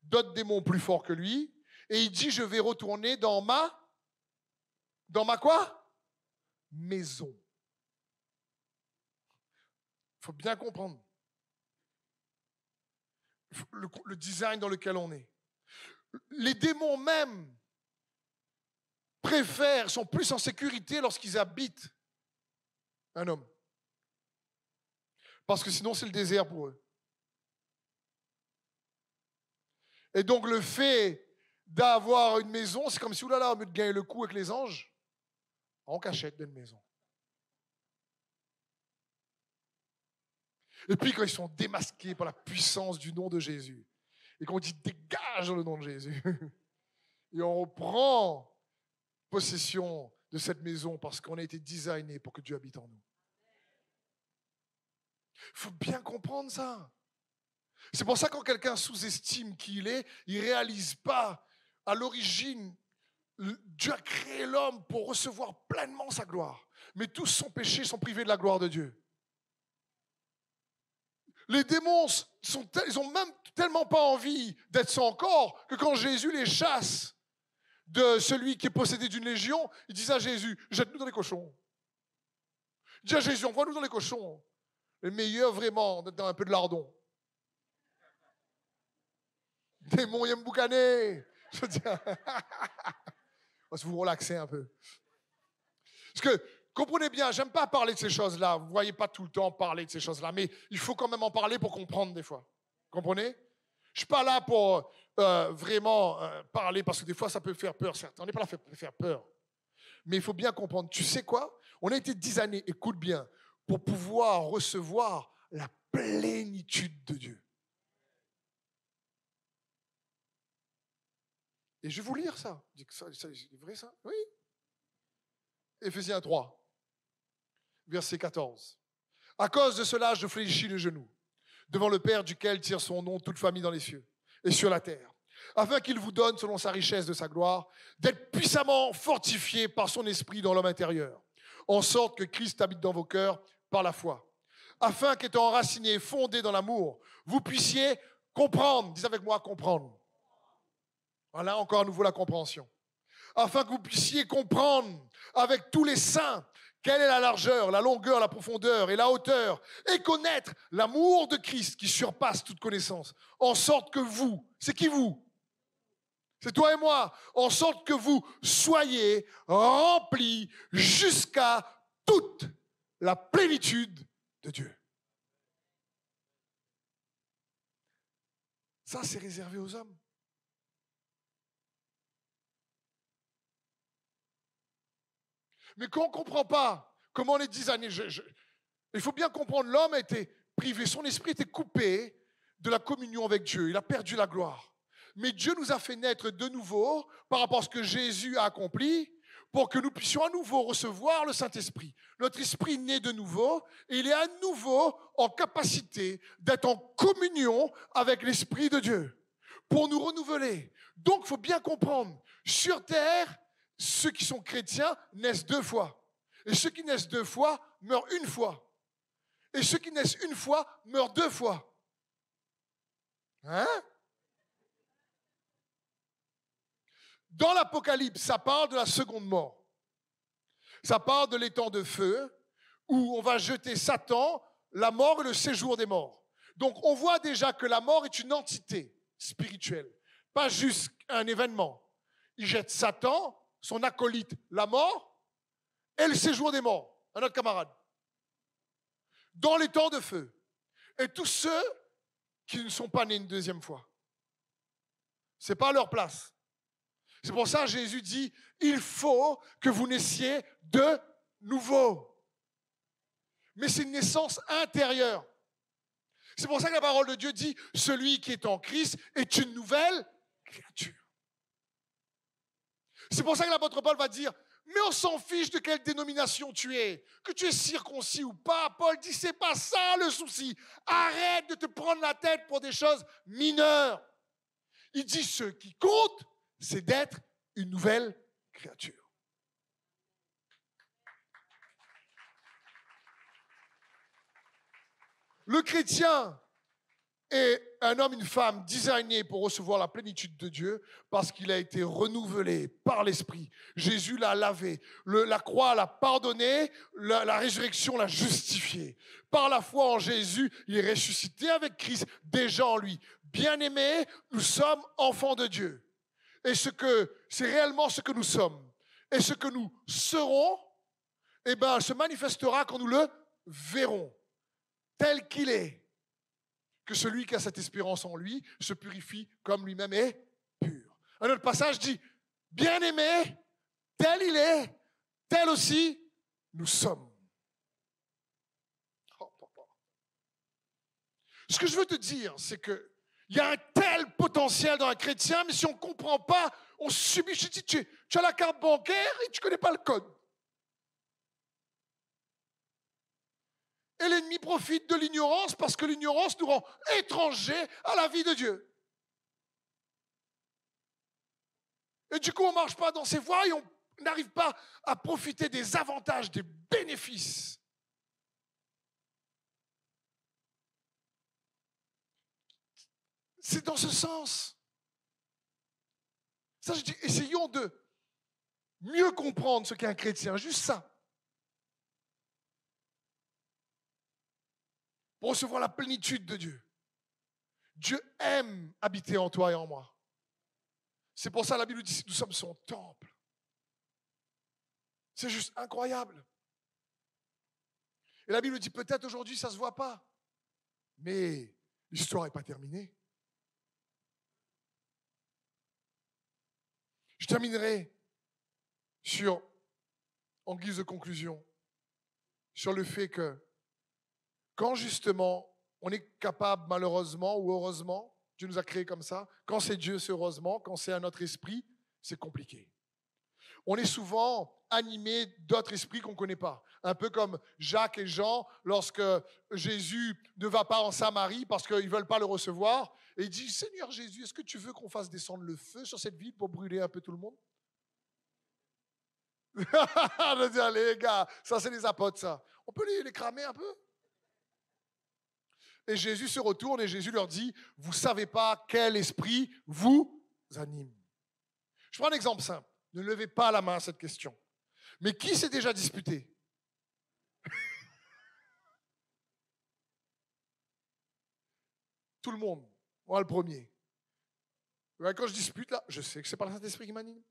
d'autres démons plus forts que lui et il dit, je vais retourner dans ma quoi? Maison. Il faut bien comprendre le design dans lequel on est. Les démons même sont plus en sécurité lorsqu'ils habitent un homme. Parce que sinon, c'est le désert pour eux. Et donc, le fait d'avoir une maison, c'est comme si, oulala, au lieu de gagner le coup avec les anges, on cachette d'une maison. Et puis, quand ils sont démasqués par la puissance du nom de Jésus, et qu'on dit dégage dans le nom de Jésus, et on reprend possession de cette maison parce qu'on a été designé pour que Dieu habite en nous. Il faut bien comprendre ça. C'est pour ça que quand quelqu'un sous-estime qui il est, il ne réalise pas à l'origine, Dieu a créé l'homme pour recevoir pleinement sa gloire. Mais tous sont péchés, sont privés de la gloire de Dieu. Les démons, ils n'ont même tellement pas envie d'être sans corps que quand Jésus les chasse de celui qui est possédé d'une légion, ils disent à Jésus, jette-nous dans les cochons. Il dit à Jésus, envoie-nous dans les cochons. Le meilleur, vraiment, dans un peu de lardon. Des moyens boucanés. Je veux dire, on va se vous relaxer un peu. Parce que, comprenez bien, j'aime pas parler de ces choses-là. Vous ne voyez pas tout le temps parler de ces choses-là, mais il faut quand même en parler pour comprendre des fois. Comprenez? Je ne suis pas là pour vraiment parler, parce que des fois, ça peut faire peur, certes. On n'est pas là pour faire peur. Mais il faut bien comprendre. Tu sais quoi? On a été 10 années, écoute bien, pour pouvoir recevoir la plénitude de Dieu. Et je vais vous lire ça. C'est vrai ça? Oui. Éphésiens 3, verset 14. À cause de cela, je fléchis le genou devant le Père duquel tire son nom toute famille dans les cieux et sur la terre, afin qu'il vous donne, selon sa richesse de sa gloire, d'être puissamment fortifié par son esprit dans l'homme intérieur, en sorte que Christ habite dans vos cœurs par la foi, afin qu'étant enracinés, fondés dans l'amour, vous puissiez comprendre, dis avec moi, comprendre. Voilà encore à nouveau la compréhension. Afin que vous puissiez comprendre avec tous les saints quelle est la largeur, la longueur, la profondeur et la hauteur, et connaître l'amour de Christ qui surpasse toute connaissance, en sorte que vous, c'est qui vous? C'est toi et moi, en sorte que vous soyez remplis jusqu'à toute la plénitude de Dieu. Ça, c'est réservé aux hommes. Mais quand on ne comprend pas comment les 10 années... il faut bien comprendre, l'homme a été privé, son esprit était coupé de la communion avec Dieu. Il a perdu la gloire. Mais Dieu nous a fait naître de nouveau par rapport à ce que Jésus a accompli pour que nous puissions à nouveau recevoir le Saint-Esprit. Notre esprit naît de nouveau et il est à nouveau en capacité d'être en communion avec l'Esprit de Dieu pour nous renouveler. Donc, il faut bien comprendre, sur terre, ceux qui sont chrétiens naissent 2 fois. Et ceux qui naissent 2 fois meurent 1 fois. Et ceux qui naissent 1 fois meurent 2 fois. Hein? Dans l'Apocalypse, ça parle de la seconde mort. Ça parle de l'étang de feu où on va jeter Satan, la mort et le séjour des morts. Donc on voit déjà que la mort est une entité spirituelle, pas juste un événement. Il jette Satan, son acolyte, la mort, et le séjour des morts, un autre camarade, dans les temps de feu. Et tous ceux qui ne sont pas nés une 2e fois. Ce n'est pas leur place. C'est pour ça que Jésus dit, il faut que vous naissiez de nouveau. Mais c'est une naissance intérieure. C'est pour ça que la parole de Dieu dit, celui qui est en Christ est une nouvelle créature. C'est pour ça que l'apôtre Paul va dire, mais on s'en fiche de quelle dénomination tu es, que tu es circoncis ou pas. Paul dit, c'est pas ça le souci. Arrête de te prendre la tête pour des choses mineures. Il dit, ce qui compte, c'est d'être une nouvelle créature. Le chrétien est un homme, une femme designé pour recevoir la plénitude de Dieu parce qu'il a été renouvelé par l'Esprit. Jésus l'a lavé, la croix l'a pardonné, la résurrection l'a justifié. Par la foi en Jésus, il est ressuscité avec Christ, déjà en lui. Bien-aimés, nous sommes enfants de Dieu. Et c'est réellement ce que nous sommes. Et ce que nous serons, se manifestera quand nous le verrons tel qu'il est. Que celui qui a cette espérance en lui se purifie comme lui-même est pur. Un autre passage dit, bien-aimé, tel il est, tel aussi nous sommes. Oh, papa. Ce que je veux te dire, c'est qu'il y a un tel potentiel dans un chrétien, mais si on ne comprend pas, on subit. Je te dis, tu as la carte bancaire et tu ne connais pas le code. Et l'ennemi profite de l'ignorance parce que l'ignorance nous rend étrangers à la vie de Dieu. Et du coup, on ne marche pas dans ses voies et on n'arrive pas à profiter des avantages, des bénéfices. C'est dans ce sens. Ça, je dis, essayons de mieux comprendre ce qu'est un chrétien, juste ça. pour recevoir la plénitude de Dieu. Dieu aime habiter en toi et en moi. C'est pour ça que la Bible dit que nous sommes son temple. C'est juste incroyable. Et la Bible dit peut-être aujourd'hui ça ne se voit pas, mais l'histoire n'est pas terminée. Je terminerai en guise de conclusion, sur le fait que quand justement on est capable, malheureusement ou heureusement, Dieu nous a créés comme ça, quand c'est Dieu, c'est heureusement, quand c'est un autre esprit, c'est compliqué. On est souvent animé d'autres esprits qu'on ne connaît pas. Un peu comme Jacques et Jean, lorsque Jésus ne va pas en Samarie parce qu'ils ne veulent pas le recevoir, et il dit, Seigneur Jésus, est-ce que tu veux qu'on fasse descendre le feu sur cette ville pour brûler un peu tout le monde? Je dis, allez les gars, ça c'est les apôtres ça. On peut les cramer un peu? Et Jésus se retourne et Jésus leur dit, vous ne savez pas quel esprit vous anime. Je prends un exemple simple. Ne levez pas la main à cette question. Mais qui s'est déjà disputé? Tout le monde. Moi le premier. Quand je dispute là, je sais que c'est pas le Saint-Esprit qui m'anime.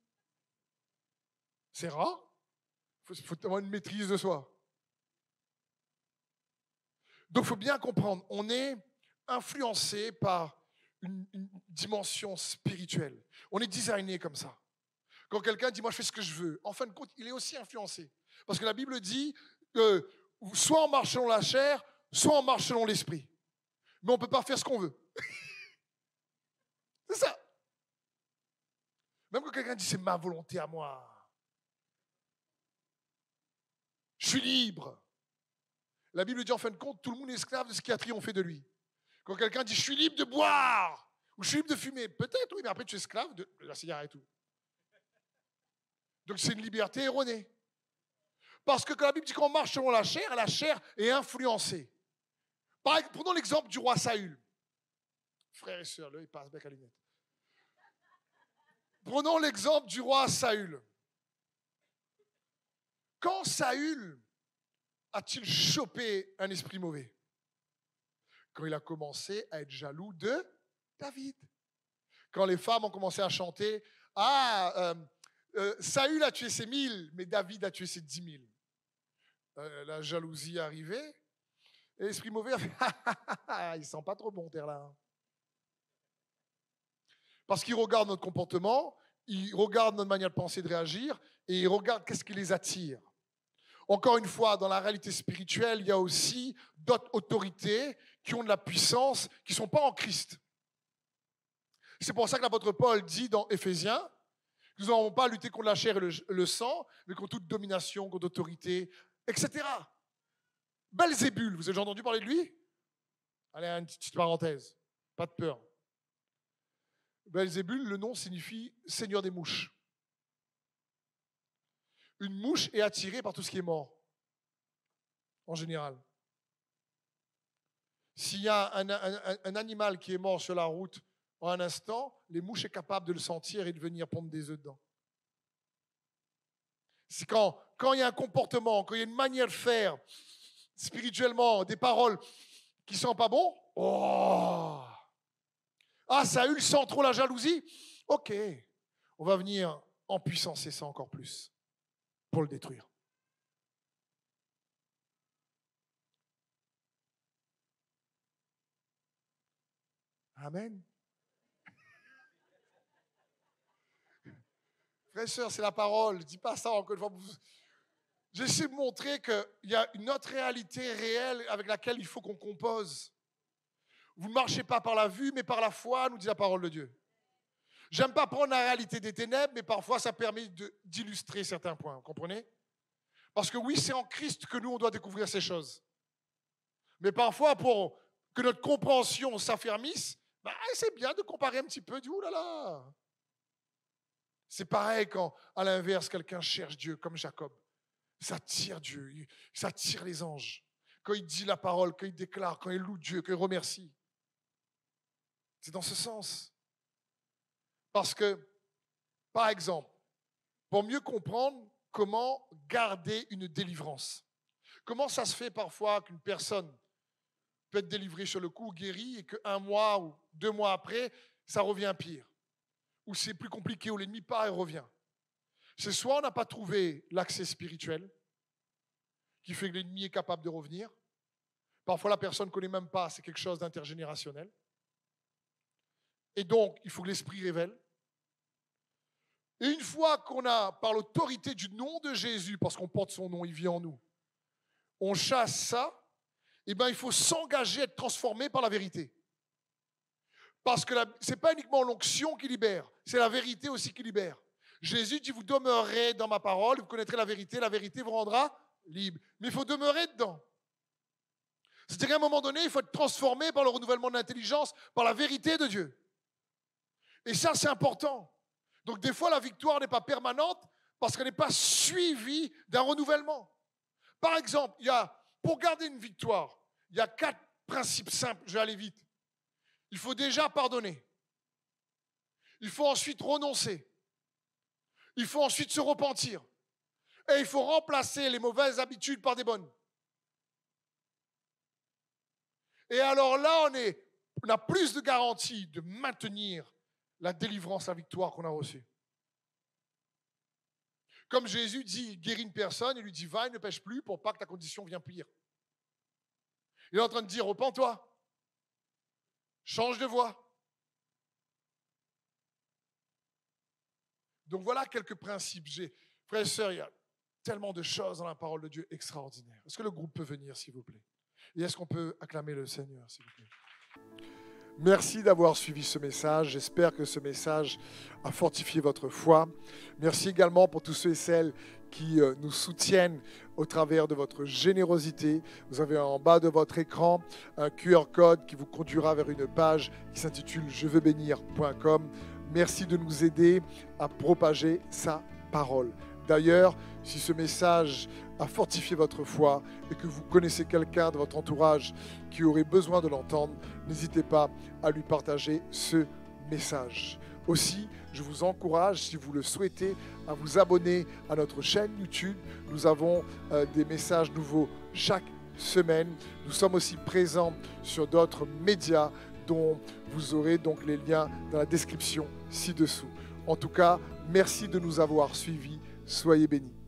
C'est rare. Il faut avoir une maîtrise de soi. Donc il faut bien comprendre, on est influencé par une dimension spirituelle. On est designé comme ça. Quand quelqu'un dit, moi je fais ce que je veux, en fin de compte, il est aussi influencé. Parce que la Bible dit, soit on marche selon la chair, soit on marche selon l'esprit. Mais on ne peut pas faire ce qu'on veut. C'est ça. Même quand quelqu'un dit, c'est ma volonté à moi. Je suis libre. La Bible dit, en fin de compte, tout le monde est esclave de ce qui a triomphé de lui. Quand quelqu'un dit, je suis libre de boire, ou je suis libre de fumer, peut-être, oui, mais après tu es esclave de la cigarette et tout. Donc c'est une liberté erronée. Parce que quand la Bible dit qu'on marche selon la chair est influencée. Prenons l'exemple du roi Saül. Frères et sœurs, là, il passe bec à lunettes. Prenons l'exemple du roi Saül. Quand Saül a-t-il chopé un esprit mauvais? Quand il a commencé à être jaloux de David. Quand les femmes ont commencé à chanter, Saül a tué ses 1000, mais David a tué ses 10 000. La jalousie est arrivée, et l'esprit mauvais a fait, il sent pas trop bon, terre-là. Parce qu'il regarde notre comportement, il regarde notre manière de penser, de réagir, et il regarde qu'est-ce qui les attire. Encore une fois, dans la réalité spirituelle, il y a aussi d'autres autorités qui ont de la puissance, qui ne sont pas en Christ. C'est pour ça que l'apôtre Paul dit dans Éphésiens, nous n'avons pas à lutter contre la chair et le sang, mais contre toute domination, contre autorité, etc. Belzébul, vous avez déjà entendu parler de lui? Allez, une petite parenthèse, pas de peur. Belzébul, le nom signifie Seigneur des mouches. Une mouche est attirée par tout ce qui est mort, en général. S'il y a un animal qui est mort sur la route en un instant, les mouches sont capables de le sentir et de venir pondre des œufs dedans. C'est quand il y a un comportement, quand il y a une manière de faire, spirituellement, des paroles qui ne sont pas bons, Saül sent trop la jalousie, ok, on va venir empuissancer ça encore plus pour le détruire. Amen. Frères et sœurs, c'est la parole. Je ne dis pas ça encore une fois. J'essaie de montrer qu'il y a une autre réalité réelle avec laquelle il faut qu'on compose. Vous ne marchez pas par la vue, mais par la foi, nous dit la parole de Dieu. J'aime pas prendre la réalité des ténèbres, mais parfois ça permet d'illustrer certains points. Vous comprenez? Parce que oui, c'est en Christ que nous, on doit découvrir ces choses. Mais parfois, pour que notre compréhension s'affermisse, c'est bien de comparer un petit peu, du oulala. C'est pareil quand, à l'inverse, quelqu'un cherche Dieu, comme Jacob. Ça tire Dieu, ça tire les anges. Quand il dit la parole, quand il déclare, quand il loue Dieu, quand il remercie. C'est dans ce sens. Parce que, par exemple, pour mieux comprendre comment garder une délivrance, comment ça se fait parfois qu'une personne peut être délivré sur le coup, guéri, et qu'un mois ou 2 mois après, ça revient pire. Ou c'est plus compliqué, ou l'ennemi part et revient. C'est soit on n'a pas trouvé l'accès spirituel, qui fait que l'ennemi est capable de revenir. Parfois, la personne ne connaît même pas, c'est quelque chose d'intergénérationnel. Et donc, il faut que l'Esprit révèle. Et une fois qu'on a, par l'autorité du nom de Jésus, parce qu'on porte son nom, il vit en nous, on chasse ça, eh bien, il faut s'engager à être transformé par la vérité. Parce que ce n'est pas uniquement l'onction qui libère, c'est la vérité aussi qui libère. Jésus dit, vous demeurerez dans ma parole, vous connaîtrez la vérité vous rendra libre. Mais il faut demeurer dedans. C'est-à-dire qu'à un moment donné, il faut être transformé par le renouvellement de l'intelligence, par la vérité de Dieu. Et ça, c'est important. Donc des fois, la victoire n'est pas permanente parce qu'elle n'est pas suivie d'un renouvellement. Par exemple, pour garder une victoire, il y a 4 principes simples. Je vais aller vite. Il faut déjà pardonner. Il faut ensuite renoncer. Il faut ensuite se repentir. Et il faut remplacer les mauvaises habitudes par des bonnes. Et alors là, on a plus de garantie de maintenir la délivrance, la victoire qu'on a reçue. Comme Jésus dit, il guérit une personne, il lui dit, va et ne pêche plus pour pas que ta condition vienne pire. Il est en train de dire, repens-toi, change de voie. Donc voilà quelques principes. Frères et sœurs, il y a tellement de choses dans la parole de Dieu extraordinaires. Est-ce que le groupe peut venir, s'il vous plaît? Et est-ce qu'on peut acclamer le Seigneur, s'il vous plaît? Merci d'avoir suivi ce message. J'espère que ce message a fortifié votre foi. Merci également pour tous ceux et celles qui nous soutiennent au travers de votre générosité. Vous avez en bas de votre écran un QR code qui vous conduira vers une page qui s'intitule jeveuxbénir.com. Merci de nous aider à propager sa parole. D'ailleurs, si ce message a fortifié votre foi et que vous connaissez quelqu'un de votre entourage qui aurait besoin de l'entendre, n'hésitez pas à lui partager ce message. Aussi, je vous encourage, si vous le souhaitez, à vous abonner à notre chaîne YouTube. Nous avons des messages nouveaux chaque semaine. Nous sommes aussi présents sur d'autres médias dont vous aurez donc les liens dans la description ci-dessous. En tout cas, merci de nous avoir suivis. Soyez bénis.